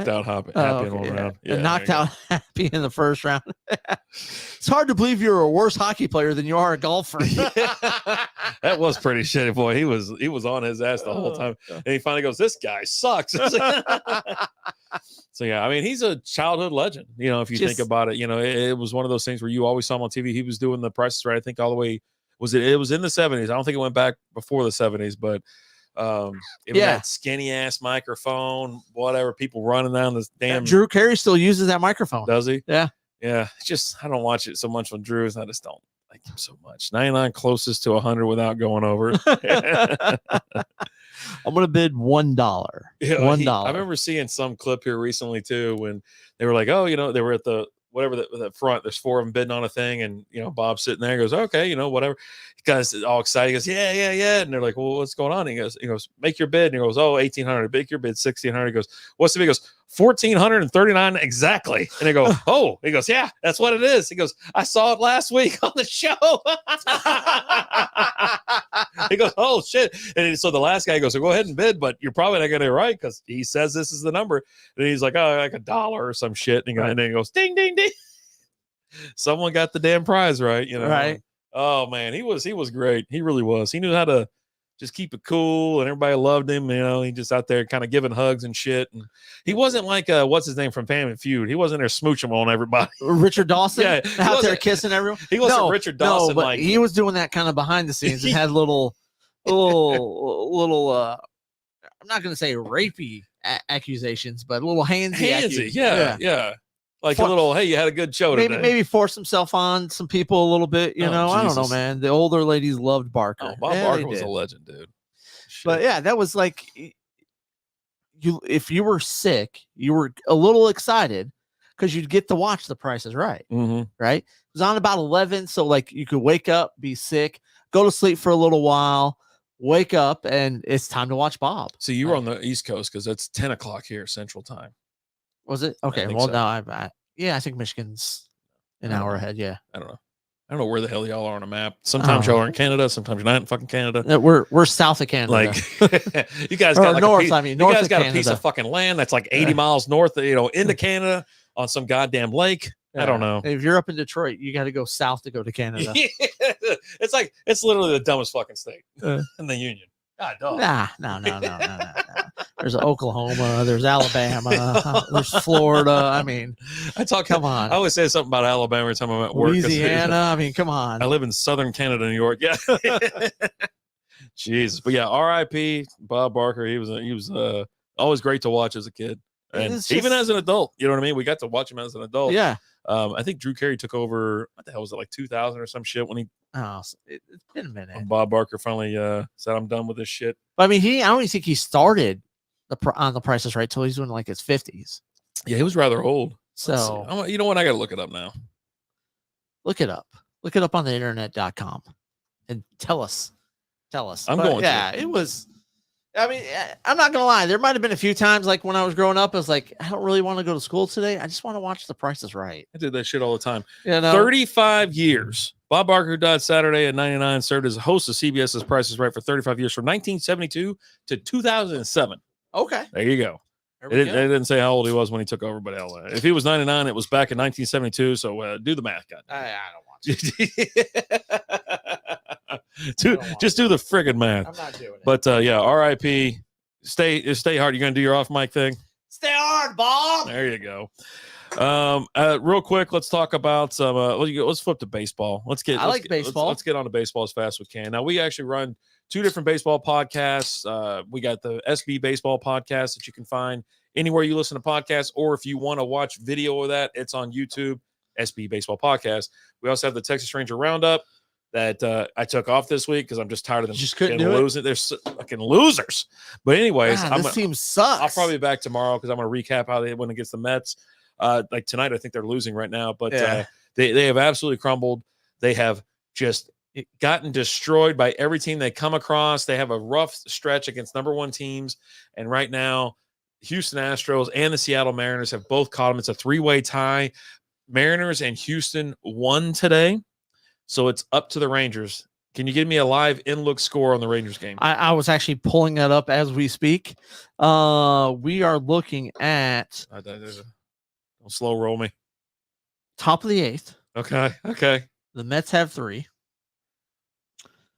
out Happy in one round. Yeah, knocked out Happy in the first round. It's hard to believe you're a worse hockey player than you are a golfer. That was pretty shitty, boy. He was on his ass the whole time, and he finally goes, "This guy sucks." So yeah, I mean, he's a childhood legend. You know, if you think about it, you know, it was one of those things where you always saw him on TV. He was doing the Price is Right, I think, all the way. It was in the 70s. I don't think it went back before the 70s, but that skinny ass microphone, whatever, people running down this damn. Drew Carey still uses that microphone. Does he? Yeah. Yeah. It's just, I don't watch it so much with Drew's. I just don't like him so much. 99 closest to 100 without going over. I'm gonna bid $1. Yeah, $1. I remember seeing some clip here recently too when they were like, oh, you know, they were at the whatever the front. There's 4 of them bidding on a thing, and you know, Bob's sitting there. Goes, okay, you know, whatever. He guys all excited. He goes, yeah. And they're like, well, what's going on? He goes, make your bid. And he goes, oh, 1,800. Make your bid 1,600. He goes, what's the bid? He goes, 1,439 exactly. And they go, oh. He goes, yeah, that's what it is. He goes, I saw it last week on the show. He goes, oh shit. And so the last guy goes, so go ahead and bid, but you're probably not gonna get it right because he says this is the number. And he's like, oh, like $1 or some shit. And then he goes, ding, ding, ding. Someone got the damn prize right, you know. Right. Oh man, he was great. He really was. He knew how to just keep it cool, and everybody loved him. You know, he just out there kind of giving hugs and shit. And he wasn't like what's his name from Family Feud. He wasn't there smooching on everybody. Richard Dawson, yeah, out there kissing everyone. He wasn't Richard Dawson. No, but like he was doing that kind of behind the scenes and had little. I'm not gonna say rapey accusations, but little handsy. Yeah. Like a little, hey, you had a good show today. Maybe force himself on some people a little bit, you know. I don't know, man. The older ladies loved Barker. Oh, Bob Barker was a legend, dude. Shit. But yeah, that was like if you were sick, you were a little excited because you'd get to watch The Price is Right. Mm-hmm. Right? It was on about 11, so like you could wake up, be sick, go to sleep for a little while, wake up, and it's time to watch Bob. So you were on the East Coast because it's 10 o'clock here Central Time. Was it? Okay. Well, so. Now I think Michigan's an hour ahead. Yeah. I don't know where the hell y'all are on a map. Sometimes y'all are in Canada. Sometimes you're not in fucking Canada. We're south of Canada. Like you guys got like north. You guys got a piece of fucking land that's like 80 miles north, into Canada on some goddamn lake. Yeah. I don't know. If you're up in Detroit, you got to go south to go to Canada. It's literally the dumbest fucking state in the union. God, dog. No. There's Oklahoma, there's Alabama, there's Florida. I mean, come on. I always say something about Alabama every time I'm at work. Louisiana. I mean, come on. I live in southern Canada, New York. Yeah. Jesus. But yeah, R.I.P. Bob Barker. He was always great to watch as a kid. And even as an adult, you know what I mean? We got to watch him as an adult. Yeah. I think Drew Carey took over, what the hell was it, like 2000 or some shit when he. Oh, it's been a minute. Bob Barker finally said, I'm done with this shit. But I mean, I don't even think he started on The Price is Right till he's doing like his 50s. Yeah, he was rather old. So, you know what? I got to look it up now. Look it up. Look it up on the internet.com and tell us. I'm going to. Yeah, it was. I mean, I'm not going to lie. There might have been a few times like when I was growing up, I was like, I don't really want to go to school today. I just want to watch The Price is Right. I did that shit all the time. 35 years. Bob Barker, who died Saturday at 99, served as a host of CBS's Price is Right for 35 years from 1972 to 2007. Okay. There you go. It didn't say how old he was when he took over, but hell, if he was 99, it was back in 1972. So do the math, God. I don't want to. Just do the friggin' math. I'm not doing it. But yeah, RIP. Stay hard. You're gonna do your off mic thing. Stay hard, Bob. There you go. Real quick, let's talk about some. Let's flip to baseball. Let's get baseball. Let's get on to baseball as fast as we can. Now we actually run 2 different baseball podcasts. We got the SB Baseball podcast that you can find anywhere you listen to podcasts, or if you want to watch video of that, it's on YouTube. SB Baseball podcast. We also have the Texas Ranger Roundup that I took off this week because I'm just tired of them. Just couldn't do losing. They're fucking losers. But anyways, this team sucks. I'll probably be back tomorrow because I'm going to recap how they went against the Mets. Like tonight, I think they're losing right now, but they have absolutely crumbled. They have just gotten destroyed by every team they come across. They have a rough stretch against number 1 teams, and right now, Houston Astros and the Seattle Mariners have both caught them. It's a 3-way tie. Mariners and Houston won today, so it's up to the Rangers. Can you give me a live in-look score on the Rangers game? I was actually pulling that up as we speak. We are looking at Don't slow roll me. top of the 8th. Okay. The Mets have 3.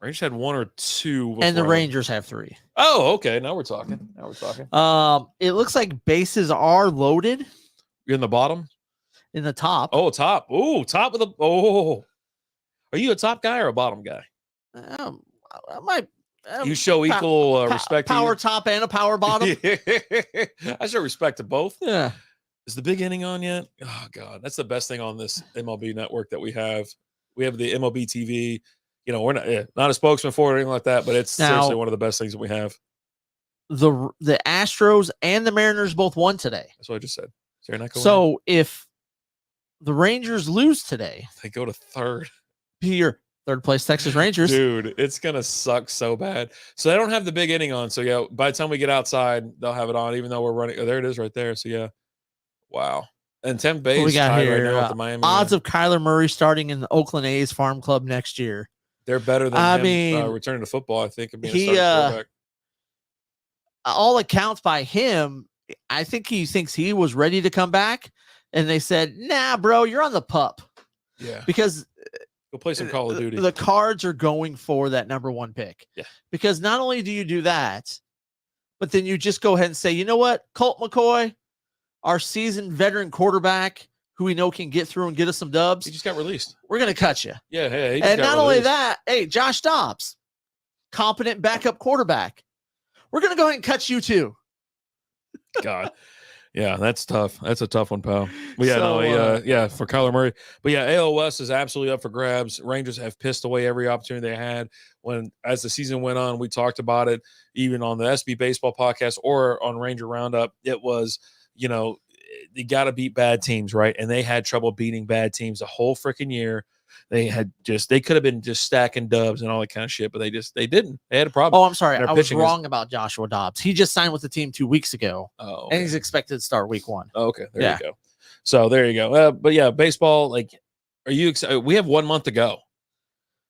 Rangers had 1 or 2. And the Rangers have 3. Oh, okay. Now we're talking. It looks like bases are loaded. You're in the bottom? In the top. Oh, top. Oh, top of the. Oh. Are you a top guy or a bottom guy? I might. You show equal respect. Power top and a power bottom. I show respect to both. Yeah. Is the big inning on yet? Oh God, that's the best thing on this MLB network that we have. We have the MLB TV. You know, we're not a spokesman for it or anything like that, but it's seriously one of the best things that we have. The Astros and the Mariners both won today. That's what I just said. So if the Rangers lose today, they go to 3rd. Your 3rd place Texas Rangers. Dude, it's gonna suck so bad. So they don't have the big inning on. So yeah, by the time we get outside, they'll have it on, even though we're running. Oh, there it is right there. So yeah. Wow. And 10 base we got here right now with the Miami. Odds of Kyler Murray starting in the Oakland A's farm club next year. They're better than him returning to football, I think, and being a starting quarterback. All accounts by him, I think he thinks he was ready to come back, and they said, "Nah, bro, you're on the pup." Yeah. Because go play some Call of Duty. The Cards are going for that number 1 pick. Yeah. Because not only do you do that, but then you just go ahead and say, you know what, Colt McCoy, our seasoned veteran quarterback who we know can get through and get us some dubs. He just got released. We're going to cut you. Yeah. Hey. And not only that, hey, Josh Dobbs, competent backup quarterback. We're going to go ahead and cut you too. God. Yeah, that's tough. That's a tough one, pal. But yeah, for Kyler Murray. But yeah, AL West is absolutely up for grabs. Rangers have pissed away every opportunity they had. As the season went on, we talked about it, even on the SB Baseball podcast or on Ranger Roundup. It was, you got to beat bad teams, right? And they had trouble beating bad teams the whole freaking year. They could have been just stacking dubs and all that kind of shit, but they didn't. They had a problem. Oh, I'm sorry. I was wrong about Joshua Dobbs. He just signed with the team 2 weeks ago. Oh, okay. And he's expected to start week 1. Oh, okay. There you go. So there you go. But yeah, baseball, are you excited? We have 1 month to go.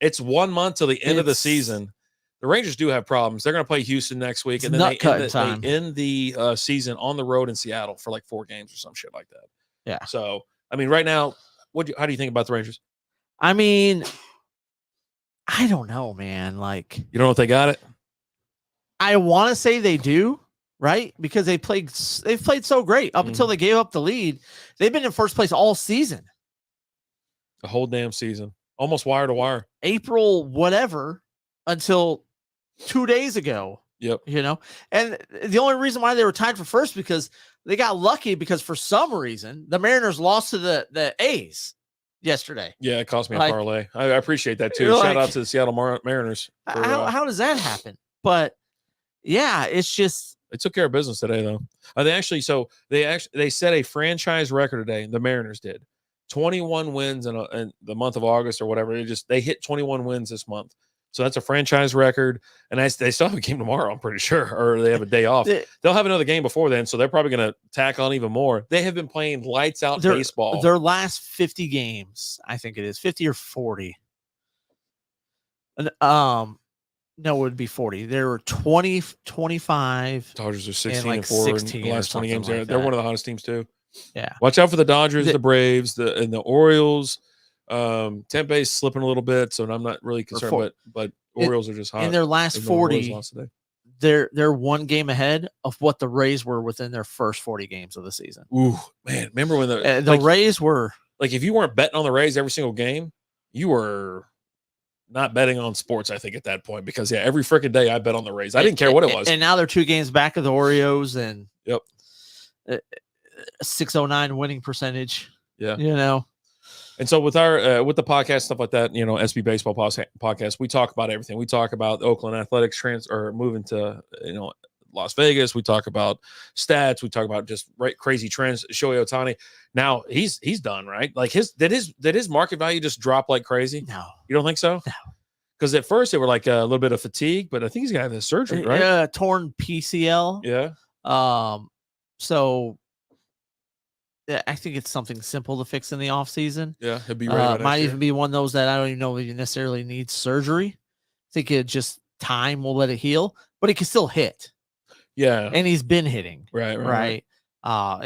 It's 1 month till the end of the season. The Rangers do have problems. They're going to play Houston next week, and then they end the season on the road in Seattle for 4 games or some shit like that. Yeah. So, I mean, right now, how do you think about the Rangers? I mean, I don't know, man. You don't know if they got it? I want to say they do, right? Because they've played so great up until they gave up the lead. They've been in first place all season. The whole damn season. Almost wire to wire. April, whatever, until 2 days ago. Yep. And the only reason why they were tied for first because they got lucky because for some reason the Mariners lost to the A's yesterday. Yeah, it cost me a parlay. I appreciate that too. Shout out to the Seattle Mariners. How does that happen? But yeah, it's just they took care of business today though. They set a franchise record today. The Mariners did 21 wins in the month of August or whatever. They hit 21 wins this month. So that's a franchise record, and they still have a game tomorrow, I'm pretty sure, or they have a day off. They'll have another game before then, so they're probably going to tack on even more. They have been playing lights out baseball. Their last 50 games, I think it is 50 or 40. And, no, it would be 40. There were 20, 25. Dodgers are 16 and 4 in the last 20 games. They're one of the hottest teams too. Yeah. Watch out for the Dodgers, the Braves, and the Orioles. Tampa Bay's slipping a little bit, so I'm not really concerned. But Orioles are just hot. In their last Even though the Royals 40, lost today. they're one game ahead of what the Rays were within their first 40 games of the season. Ooh, man. Remember when The Rays were like, if you weren't betting on the Rays every single game, you were not betting on sports, I think, at that point, because every freaking day I bet on the Rays. I didn't care what it was. And now they're 2 games back of the Orioles and yep. 609 winning percentage. Yeah. You know. And so with our with the podcast, stuff like that, you know, SB Baseball podcast, we talk about everything. We talk about Oakland Athletics moving to, you know, Las Vegas. We talk about stats. We talk about just crazy trends. Shohei Ohtani. Now he's done, right? Like did his market value just drop like crazy? No, you don't think so? No, because at first they were like a little bit of fatigue, but I think he's got the surgery, right? Yeah, torn PCL. Yeah. So I think it's something simple to fix in the off season. Yeah, he'll be ready. Might even be one of those that I don't even know if you necessarily need surgery. I think it just time will let it heal, but he can still hit. Yeah, and he's been hitting. Right. So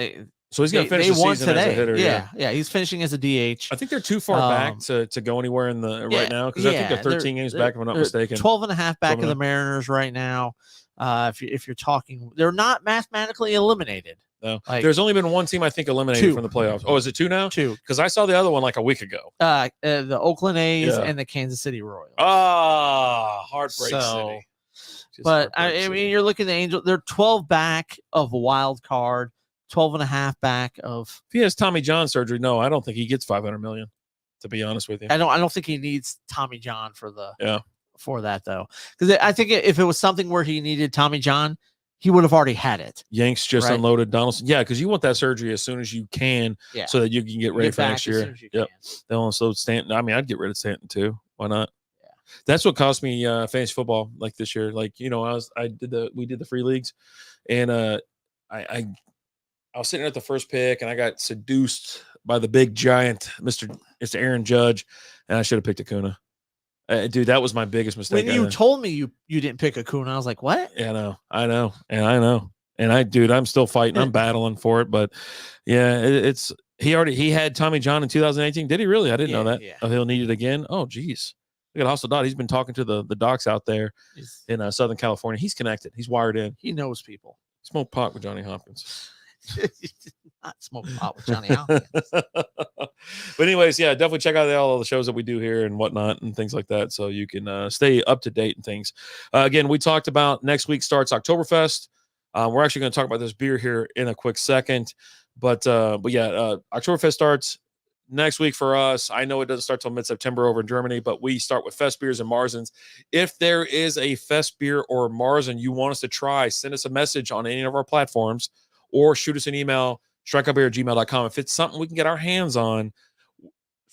he's they gonna finish the season today. as a hitter. Yeah, he's finishing as a DH. I think they're too far back to go anywhere in the right now, because I think they're 13 games back, if I'm not mistaken. 12 and a half back of the Mariners right now. If you're talking, they're not mathematically eliminated. No, there's only been one team I think eliminated from the playoffs. Oh, is it 2 now? 2. Because I saw the other one like a week ago. The Oakland A's and the Kansas City Royals. Heartbreak City. But I mean, you're looking at the Angels. They're 12 back of wild card, 12 and a half back of. If he has Tommy John surgery, no, I don't think he gets $500 million. To be honest with you, I don't think he needs Tommy John for that though, because I think if it was something where he needed Tommy John, he would have already had it. Yanks just unloaded Donaldson. Yeah, because you want that surgery as soon as you can, so that you can get ready for next year. Yep. They'll also Stanton. I mean, I'd get rid of Stanton too. Why not? Yeah. That's what cost me fantasy football like this year. Like, you know, we did the free leagues, and I was sitting at the first pick, and I got seduced by the big giant, Mr. Aaron Judge, and I should have picked Acuna. Dude, that was my biggest mistake. When you told me you didn't pick Acuna, I was like, what? Yeah, I know. And I'm still fighting. I'm battling for it. But yeah, he had Tommy John in 2018. Did he really? I didn't know that. Yeah. Oh, he'll need it again. Oh, geez. Look at Hustle Dot. He's been talking to the docs out there in Southern California. He's connected. He's wired in. He knows people. Smoke pot with Johnny Hopkins. Not smoking pot with Johnny Hopkins. But anyways, yeah, definitely check out all the shows that we do here and whatnot and things like that, so you can stay up to date and things. Again, we talked about next week starts Oktoberfest. We're actually going to talk about this beer here in a quick second, but yeah, Oktoberfest starts next week for us. I know it doesn't start till mid-September over in Germany, but we start with Fest beers and Marzens. If there is a Fest beer or Marzen you want us to try, send us a message on any of our platforms or shoot us an email, strikeoutbeer@gmail.com. If it's something we can get our hands on,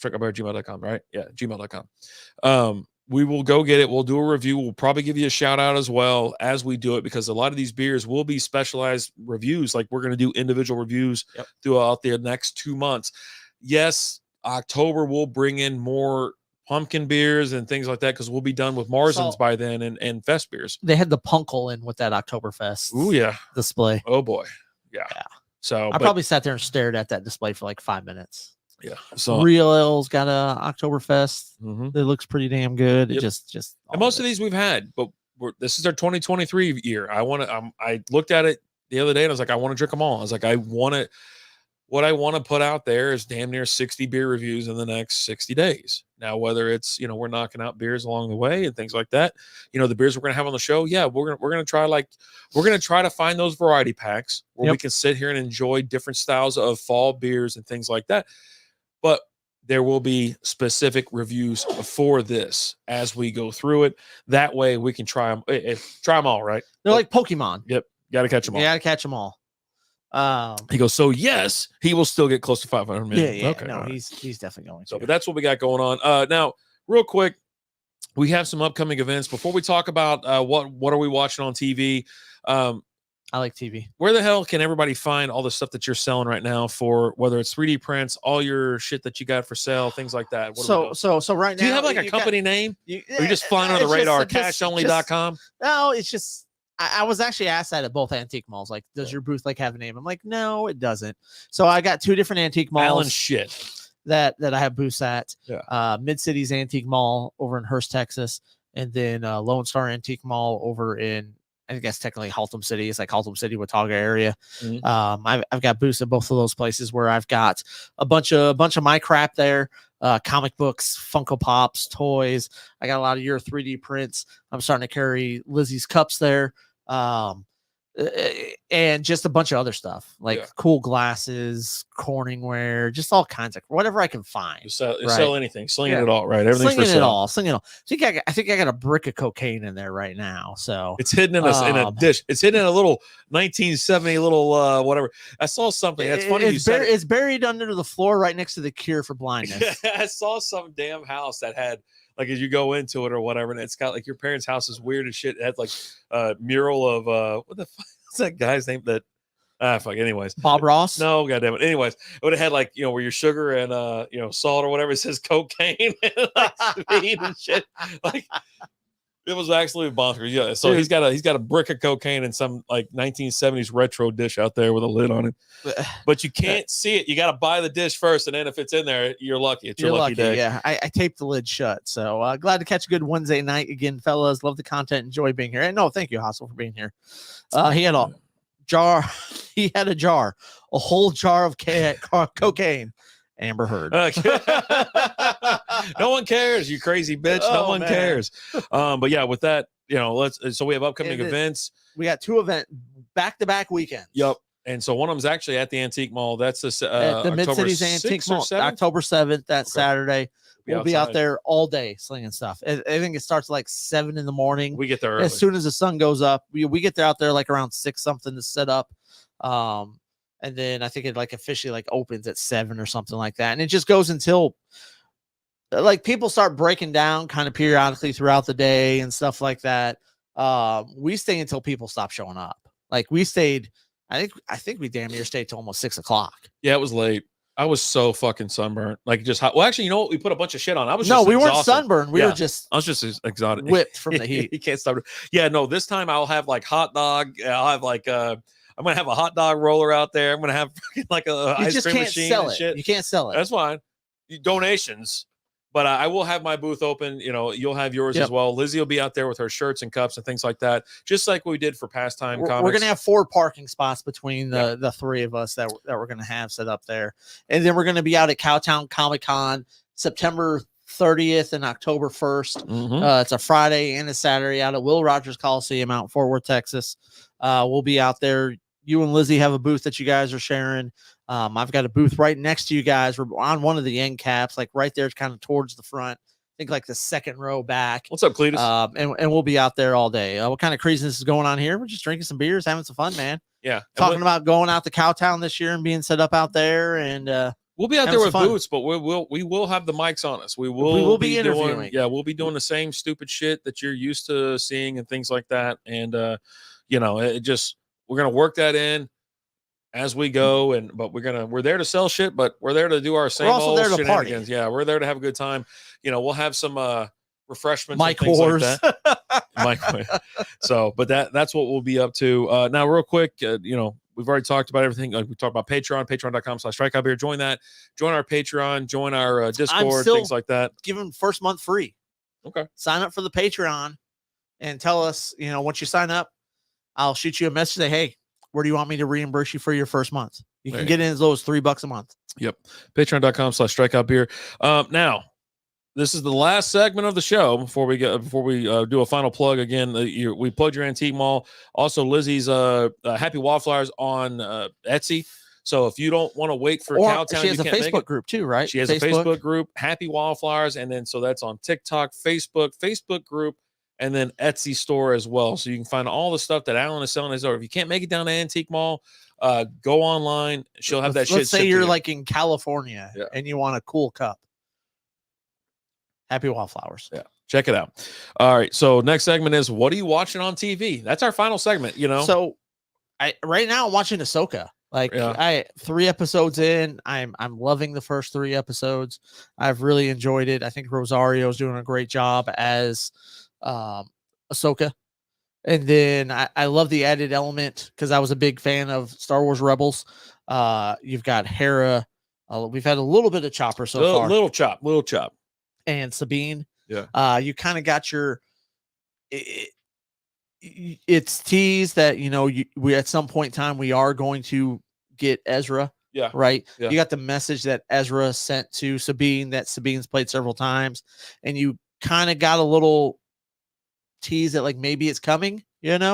strikeoutbeer@gmail.com, right? Yeah, gmail.com. We will go get it. We'll do a review. We'll probably give you a shout out as well as we do it, because a lot of these beers will be specialized reviews. Like, we're going to do individual reviews throughout the next 2 months. Yes, October will bring in more pumpkin beers and things like that, because we'll be done with Marzens by then and Fest beers. They had the Punkel in with that Oktoberfest display. Oh, boy. Yeah. So I probably sat there and stared at that display for like 5 minutes. Yeah. So Real Ale's got a Oktoberfest. It looks pretty damn good. It just and most of these we've had, but this is our 2023 year. I looked at it the other day and I was like, I want to drink them all. I was like, what I want to put out there is damn near 60 beer reviews in the next 60 days. Now, whether it's, you know, we're knocking out beers along the way and things like that, you know, the beers we're going to have on the show. Yeah. We're going to try to find those variety packs where we can sit here and enjoy different styles of fall beers and things like that. But there will be specific reviews for this as we go through it. That way we can try them all, right? They're like Pokemon. Yep. Got to catch them all. You got to catch them all. He goes, so yes, he will still get close to 500 million. Yeah. Okay, no, he's definitely going to. So, but that's what we got going on. Now, real quick, we have some upcoming events. Before we talk about what are we watching on TV? I like TV. Where the hell can everybody find all the stuff that you're selling right now, for whether it's 3D prints, all your shit that you got for sale, things like that? So right now, do you have like a company name? Or you just flying under the radar? Cashonly.com? No, it's just. I was actually asked that at both antique malls. Like, does your booth like have a name? I'm like, no, it doesn't. So I got 2 different antique malls. Alan shit. That I have booths at. Yeah. Mid Cities Antique Mall over in Hearst, Texas, and then Lone Star Antique Mall over in, I guess technically Haltom City. It's like Haltom City, Watauga area. I've got booths at both of those places where I've got a bunch of my crap there. Comic books, Funko Pops, toys. I got a lot of your 3D prints. I'm starting to carry Lizzie's cups there. And just a bunch of other stuff like cool glasses, Corningware, just all kinds of whatever I can find. You sell anything, slinging it all, right? Everything's slinging for it sale. all, slinging it all. I think I got a brick of cocaine in there right now. So it's hidden in a dish. It's hidden in a little 1970 little whatever. I saw something. That's funny. It's buried under the floor right next to the cure for blindness. I saw some damn house that had, like, as you go into it or whatever, and it's got like your parents' house is weird as shit. It had like a mural of what the fuck is that guy's name? That fuck. Anyways, Bob Ross. No, goddamn it. Anyways, it would have had like, where your sugar and salt or whatever. It says cocaine and like speed and shit. Like, it was absolutely bonkers. Yeah. So he's got a brick of cocaine and some like 1970s retro dish out there with a lid on it. But you can't see it. You got to buy the dish first, and then if it's in there, you're lucky. It's your lucky day. Yeah, I taped the lid shut. So glad to catch a good Wednesday night again, fellas. Love the content. Enjoy being here. And no, thank you, Hassel, for being here. He had a jar. He had a whole jar of cocaine. Amber Heard. No one cares, you crazy bitch. No one cares. But yeah, with that, so we have upcoming events. We got 2 events back-to-back weekends. Yep. And so one of them's actually at the Antique Mall. That's at the Mid-Cities Antique Mall, October 7th. That Saturday. We'll be out there all day slinging stuff. I think it starts like 7 in the morning. We get there early. As soon as the sun goes up. We get there out there like around 6 something to set up. And then I think it like officially like opens at 7 or something like that. And it just goes until like people start breaking down kind of periodically throughout the day and stuff like that. We stay until people stop showing up. Like we stayed, I think we damn near stayed till almost 6 o'clock. Yeah, it was late. I was so fucking sunburned. Like just hot. Well, actually, you know what? We put a bunch of shit on. We weren't sunburned. I was just exhausted. Whipped from the heat. You can't stop. Yeah, no, this time I'll have like hot dog. I'll have like I'm gonna have a hot dog roller out there. I'm gonna have like a ice cream machine and shit. You can't sell it. That's fine. Donations, but I will have my booth open. You'll have yours as well. Lizzie will be out there with her shirts and cups and things like that, just like we did for Pastime Comics. We're gonna have 4 parking spots between the 3 of us that we're gonna have set up there, and then we're gonna be out at Cowtown Comic Con September 30th and October 1st. It's a Friday and a Saturday out at Will Rogers Coliseum out in Fort Worth, Texas. We'll be out there. You and Lizzie have a booth that you guys are sharing. I've got a booth right next to you guys. We're on one of the end caps, like right there, kind of towards the front. I think like the 2nd row back. What's up, Cletus? And we'll be out there all day. What kind of craziness is going on here? We're just drinking some beers, having some fun, man. Yeah. Talking about going out to Cowtown this year and being set up out there. And we'll be out there with booths, but we will have the mics on us. We will be interviewing. We'll be doing the same stupid shit that you're used to seeing and things like that. And we're gonna work that in as we go, but we're there to sell shit, but we're there to do our same old shenanigans. Yeah, we're there to have a good time. We'll have some refreshments, Mike wars. Like that. So, but that's what we'll be up to. Now, real quick, we've already talked about everything. We talked about patreon.com/strikeoutbeer. Join that. Join our Patreon. Join our Discord. Things like that. Give them first month free. Okay. Sign up for the Patreon and tell us. Once you sign up, I'll shoot you a message. Say, hey, where do you want me to reimburse you for your first month? You can get in as low as $3 a month. Yep. Patreon.com/strikeoutbeer. Now, this is the last segment of the show before we do a final plug again. We plugged your Antique Mall. Also, Lizzie's Happy Wildflowers on Etsy. So if you don't want to wait for Cowtown, she has a Facebook group too, right? She has a Facebook group, Happy Wildflowers, and then so that's on TikTok, Facebook group, and then Etsy store as well. So you can find all the stuff that Alan is selling his store. If you can't make it down to Antique Mall, go online. She'll have that shit. Let's say you're like in California and you want a cool cup. Happy Wildflowers. Yeah. Check it out. All right. So next segment is, what are you watching on TV? That's our final segment, So right now I'm watching Ahsoka. Like 3 episodes in, I'm loving the first 3 episodes. I've really enjoyed it. I think Rosario's doing a great job as Ahsoka. And then I love the added element because I was a big fan of Star Wars Rebels. You've got Hera. We've had a little bit of Chopper so far. Little chop. And Sabine. Yeah. You kind of got your it's teased that we at some point in time we are going to get Ezra. Yeah. Right. Yeah. You got the message that Ezra sent to Sabine that Sabine's played several times, and you kind of got a little tease that like maybe it's coming.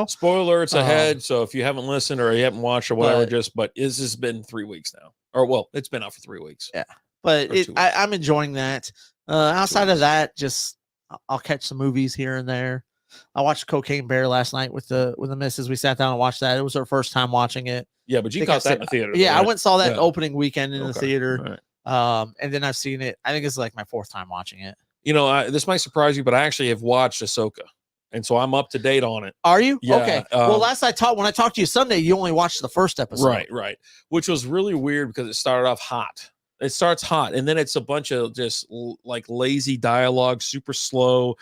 Spoiler, it's ahead. So if you haven't listened or you haven't watched or whatever, but this has been 3 weeks now, or well, it's been out for 3 weeks. Yeah, but I'm enjoying that. Outside of that, just I'll catch some movies here and there. I watched Cocaine Bear last night with the missus. We sat down and watched that. It was our first time watching it. Yeah, but you caught that in the theater. Yeah, right? I went and saw that opening weekend in the theater. Right. And then I've seen it. I think it's like my 4th time watching it. This might surprise you, but I actually have watched Ahsoka, and so I'm up to date on it. Are you? Yeah, okay. Well, when I talked to you Sunday, you only watched the first episode. Right. Which was really weird because it started off hot. It starts hot, and then it's a bunch of just like lazy dialogue, super slow.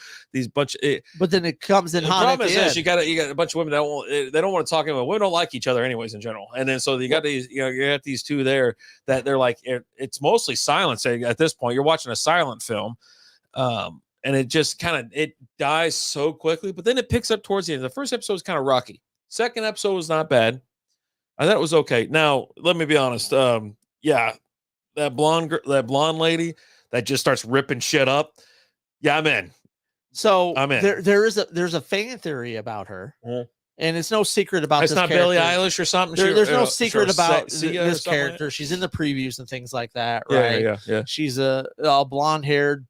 But then it comes in hot. The problem is you got a bunch of women that they don't want to talk about. Women don't like each other anyways in general, and then so you got these you got these two there that they're like it's mostly silence at this point. You're watching a silent film, and it just it dies so quickly. But then it picks up towards the end. The first episode is kind of rocky. Second episode was not bad. I thought it was okay. Now let me be honest. That blonde lady that just starts ripping shit up. Yeah, I'm in. So I'm in. There's a fan theory about her, and it's no secret about it's this not character. Billie Eilish or something. There's no secret about this character. Like she's in the previews and things like that, right? Yeah. She's a blonde-haired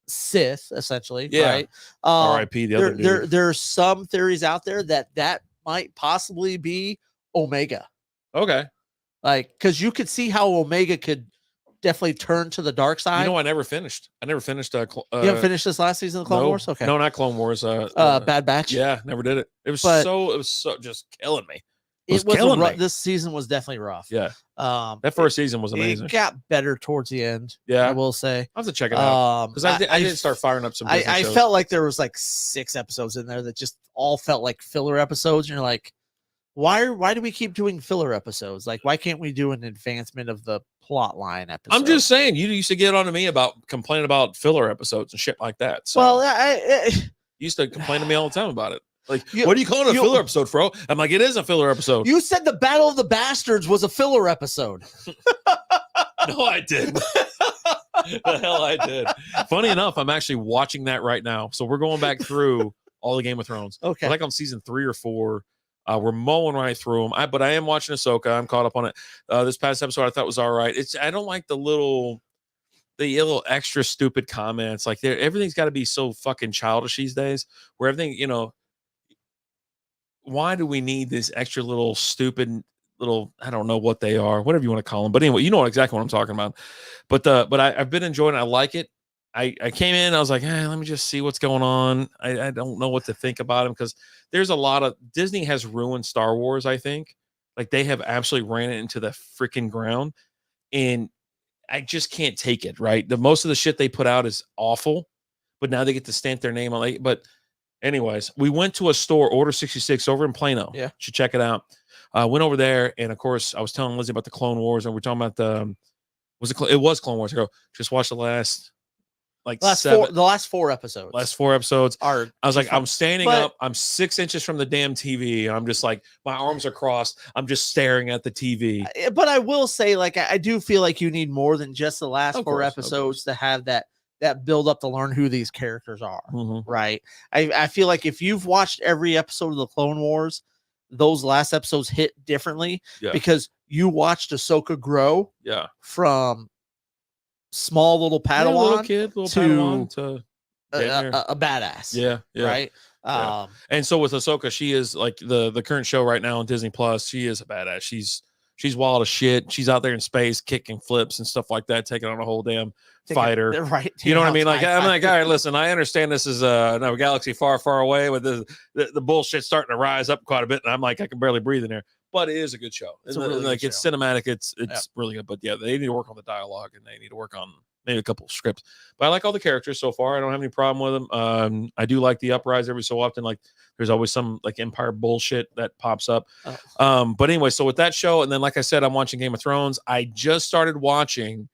Sith, essentially, right? R.I.P. The other dude. There's some theories out there that might possibly be Omega. Okay. Like, because you could see how Omega could definitely turn to the dark side. I never finished. You haven't finished this last season of Clone Wars? Okay. No, not Clone Wars. Bad Batch. Yeah, never did it. It was so just killing me. This season was definitely rough. Yeah. That first season was amazing. It got better towards the end. Yeah, I will say. I'll have to check it out because I did start firing up some. I felt like there was like 6 episodes in there that just all felt like filler episodes. And you're like, why do we keep doing filler episodes? Like, why can't we do an advancement of the plot line episode? I'm just saying, you used to get on to me about complaining about filler episodes and shit like that. So well, you used to complain to me all the time about it. Like, what are you calling a filler episode, bro? I'm like, it is a filler episode. You said the Battle of the Bastards was a filler episode. No, I didn't. The hell I did. Funny enough, I'm actually watching that right now. So we're going back through all the Game of Thrones. Okay. We're like on season 3 or 4. We're mowing right through them. But I am watching Ahsoka. I'm caught up on it. This past episode I thought was all right. I don't like the little extra stupid comments. Like everything's got to be so fucking childish these days. Where everything, why do we need this extra little stupid little? I don't know what they are. Whatever you want to call them. But anyway, you know exactly what I'm talking about. But I've been enjoying it. I like it. I came in, I was like, let me just see what's going on. I don't know what to think about him because there's a lot of Disney has ruined Star Wars, I think. Like they have absolutely ran it into the freaking ground. And I just can't take it, right? Most of the shit they put out is awful, but now they get to stamp their name on it. But anyways, we went to a store, Order 66 over in Plano. Yeah. Should check it out. Went over there, and of course, I was telling Lizzie about the Clone Wars, and we're talking about it was Clone Wars. I go, just watch the last the last 4 episodes. I was like, I'm standing up. I'm 6 inches from the damn TV. And I'm just like, my arms are crossed. I'm just staring at the TV. But I will say, like, I do feel like you need more than just the last 4 episodes to have that build up to learn who these characters are. Mm-hmm. Right. I feel like if you've watched every episode of the Clone Wars, those last episodes hit differently because you watched Ahsoka grow from small little Padawan to a badass. Yeah. Right. And so with Ahsoka, she is like the current show right now on Disney Plus. She is a badass. She's wild as shit. She's out there in space kicking flips and stuff like that, taking on a whole damn fighter. Right. You know what I mean? Like I'm like, all right, listen, I understand this is a galaxy far, far away, but the bullshit's starting to rise up quite a bit, and I'm like, I can barely breathe in there. But it is a good show. It's really good show. It's cinematic. It's really good. But yeah, they need to work on the dialogue and they need to work on maybe a couple of scripts. But I like all the characters so far. I don't have any problem with them. I do like the Uprise every so often. Like there's always some like Empire bullshit that pops up. But anyway, so with that show, and then like I said, I'm watching Game of Thrones. I just started watching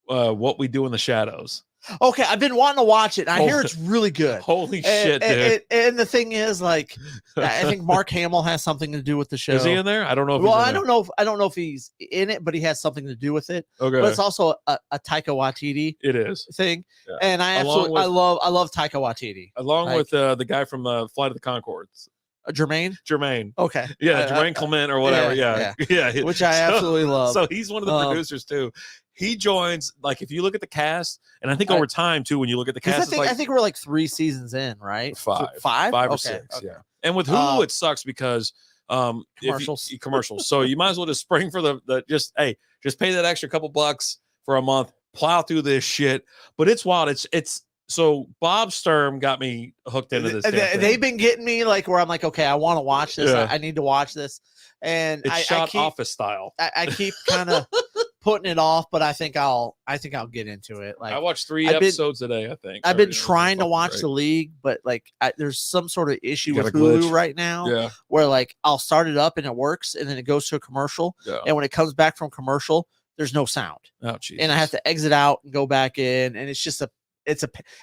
What We Do in the Shadows. Okay, I've been wanting to watch it. And I hear Holy- it's really good. Holy shit, dude. And the thing is, like, I think Mark Hamill has something to do with the show. Is he in there? I don't know. If Well, he's in I there. don't know if he's in it, but he has something to do with it. Okay, But it's also a Taika Waititi it is. thing, Yeah. and I absolutely I love Taika Waititi. Along Like- with the guy from Flight of the Conchords, Jermaine. Jermaine. Yeah, Jermaine Clement or whatever. Yeah. which I absolutely love. So he's one of the producers too. He joins, like, if you look at the cast, and I think over time too, when you look at the cast, I think we're like 3 seasons in, right? Five or six. Okay. Yeah. And with Hulu, it sucks because commercials. Commercials. So you might as well just spring for the just pay that extra couple bucks for a month, plow through this shit. But it's wild. It's so Bob Sturm got me hooked into this. They've been getting me like where I'm like, okay, I want to watch this. Yeah. I need to watch this. And it's shot Office style. I keep kind of putting it off, but I think I'll get into it. Like, I watched 3 episodes a day. I think I've been trying to watch the league, but like there's some sort of issue with Hulu right now, where like I'll start it up and it works, and then it goes to a commercial, and when it comes back from commercial, there's no sound. Oh, geez. And I have to exit out and go back in, and it's just and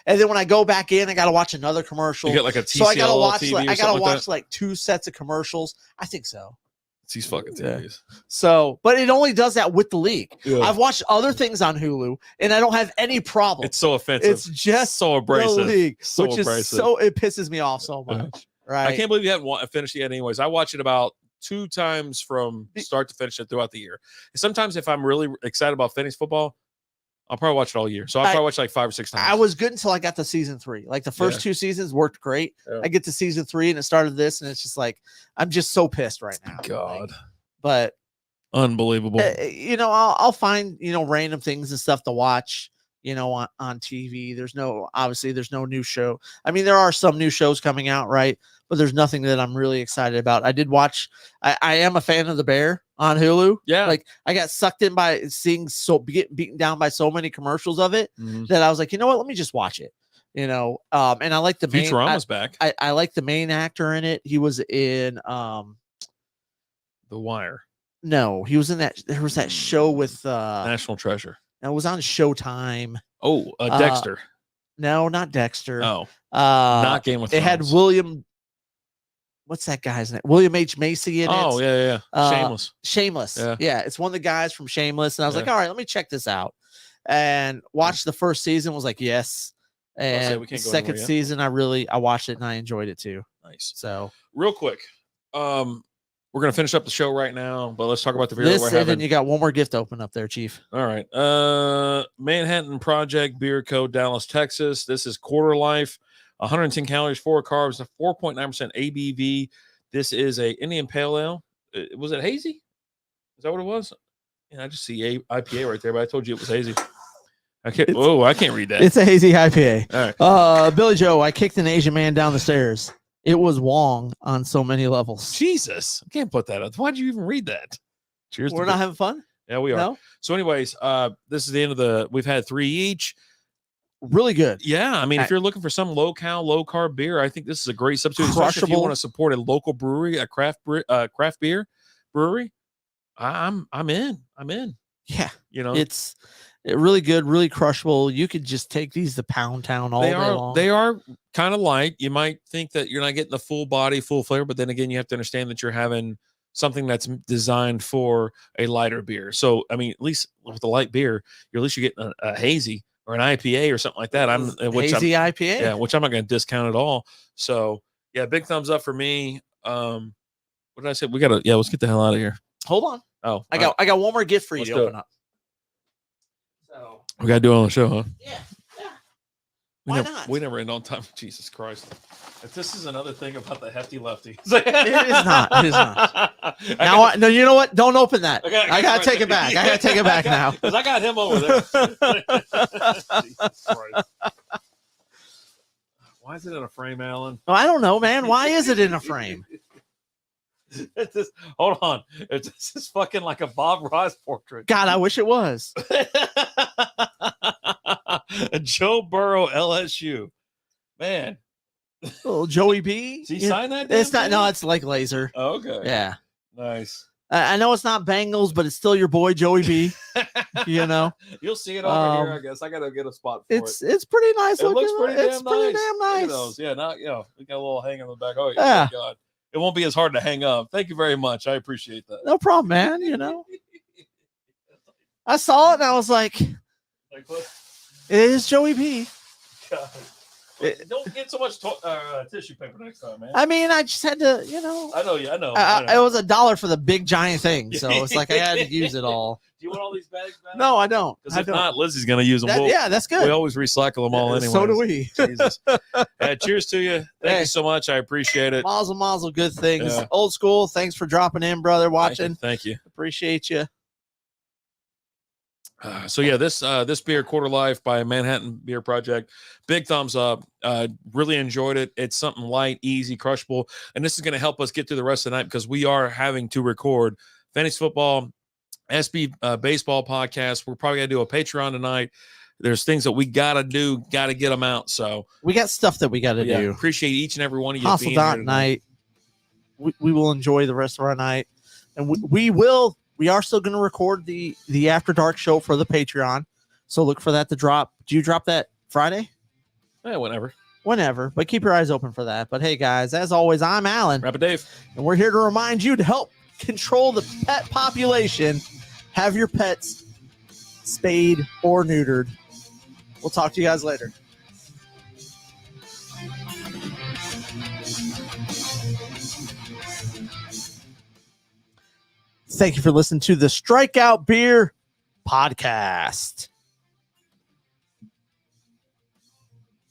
then when I go back in, I got to watch another commercial. You get like a TCL so I got to watch TV I got to watch like 2 sets of commercials. I think so. It's these fucking TVs. So, but it only does that with the league. Yeah. I've watched other things on Hulu, and I don't have any problem. It's so offensive. It's just so abrasive. The league, so which abrasive. is so it pisses me off so much. Right? I can't believe you haven't finished it yet. Anyways, I watch it about 2 times from start to finish it throughout the year. And sometimes if I'm really excited about fantasy football, I'll probably watch it all year. So I'll probably watch like 5 or 6 times. I was good until I got to season 3. Like the first 2 seasons worked great. Yeah. I get to season 3 and it started this, and it's just like I'm just so pissed right now. God. Like, but unbelievable. I'll find random things and stuff to watch. On TV. There's no new show. I mean, there are some new shows coming out, right? But there's nothing that I'm really excited about. I did watch. I am a fan of The Bear on Hulu. Yeah, like I got sucked in by seeing getting beaten down by so many commercials of it that I was like, you know what? Let me just watch it. And I like the Futurama's back. I like the main actor in it. He was in The Wire. No, he was in that. There was that show with National Treasure. It was on Showtime. Oh, Dexter. No, not Dexter. Oh, not Game of Thrones. It had William. What's that guy's name? William H. Macy in it. Oh, yeah. Shameless. Yeah. It's one of the guys from Shameless. And I was like, all right, let me check this out. And watched the first season, was like, yes. And the second season, I watched it and I enjoyed it too. Nice. So real quick, we're gonna finish up the show right now, but let's talk about the beer that we're having. And you got one more gift to open up there, Chief. All right. Manhattan Project Beer Co. Dallas, Texas. This is Quarter Life, 110 calories, 4 carbs, 4.9% ABV. This is a Indian Pale Ale. Was it hazy? Is that what it was? Yeah, I just see IPA right there, but I told you it was hazy. I can't read that. It's a hazy IPA. All right. Billy Joe, I kicked an Asian man down the stairs. It was Wong on so many levels. Jesus, I can't put that up. Why'd you even read that? Cheers. We're not having fun? Yeah, we are. No? So anyways, this is the end of we've had 3 each. Really good. Yeah. I mean, if you're looking for some low carb beer, I think this is a great substitute. Especially if you want to support a local brewery, a craft beer brewery. I'm in. Yeah. It's really good, really crushable. You could just take these to Pound Town all day long. They are kind of light. You might think that you're not getting the full body, full flavor, but then again, you have to understand that you're having something that's designed for a lighter beer. So, I mean, at least with the light beer, at least you're getting a hazy or an IPA or something like that. IPA. Yeah, which I'm not going to discount at all. So, yeah, big thumbs up for me. What did I say? Let's get the hell out of here. Hold on. Oh, I got one more gift for you to open up. So we gotta do it on the show, huh? Yeah. Why not? We never end on time. Jesus Christ! If this is another thing about the hefty lefty, it is not. It is not. Now, no, you know what? Don't open that. I gotta take it back. I gotta take it back now because I got him over there. Jesus Christ. Why is it in a frame, Alan? Oh, I don't know, man. Why is it in a frame? It's just, hold on. This is fucking like a Bob Ross portrait. God, I wish it was. Joe Burrow, LSU. Man. Little Joey B. Did he sign that? It's not. No, it's like laser. Oh, okay. Yeah. Nice. I know it's not Bengals, but it's still your boy Joey B. You know, you'll see it over here. I guess I gotta get a spot for it. It's pretty nice. It looks pretty damn it's pretty nice. damn Look at nice. those. Yeah, not we got a little hang on the back. Oh Yeah. God, it won't be as hard to hang up. Thank you very much. I appreciate that. No problem, man. You know, I saw it and I was like, what? It is Joey B. God. Don't get so much tissue paper next time, man. I mean, I just had to, you know. I know. It was $1 for the big giant thing, so it's like I had to use it all. Do you want all these bags back? No, I don't. Because if not, Lizzie's going to use them. Yeah, that's good. We always recycle them all anyway. So do we. Jesus. Cheers to you. Thank you so much. I appreciate it. Mazel, good things. Yeah. Old school. Thanks for dropping in, brother. Watching. Thank you. Appreciate you. So yeah, this beer, Quarter Life by Manhattan Beer Project, big thumbs up. Really enjoyed it. It's something light, easy, crushable, and this is going to help us get through the rest of the night because we are having to record fantasy football, SB baseball podcast. We're probably going to do a Patreon tonight. There's things that we got to do, got to get them out. So we got stuff that we got to do. Appreciate each and every one of you. Hustle dot night. We will enjoy the rest of our night, and we will. We are still going to record the After Dark show for the Patreon. So look for that to drop. Do you drop that Friday? Yeah, whenever. But keep your eyes open for that. But hey, guys, as always, I'm Alan. Rapid Dave. And we're here to remind you to help control the pet population. Have your pets spayed or neutered. We'll talk to you guys later. Thank you for listening to the Strikeout Beer podcast.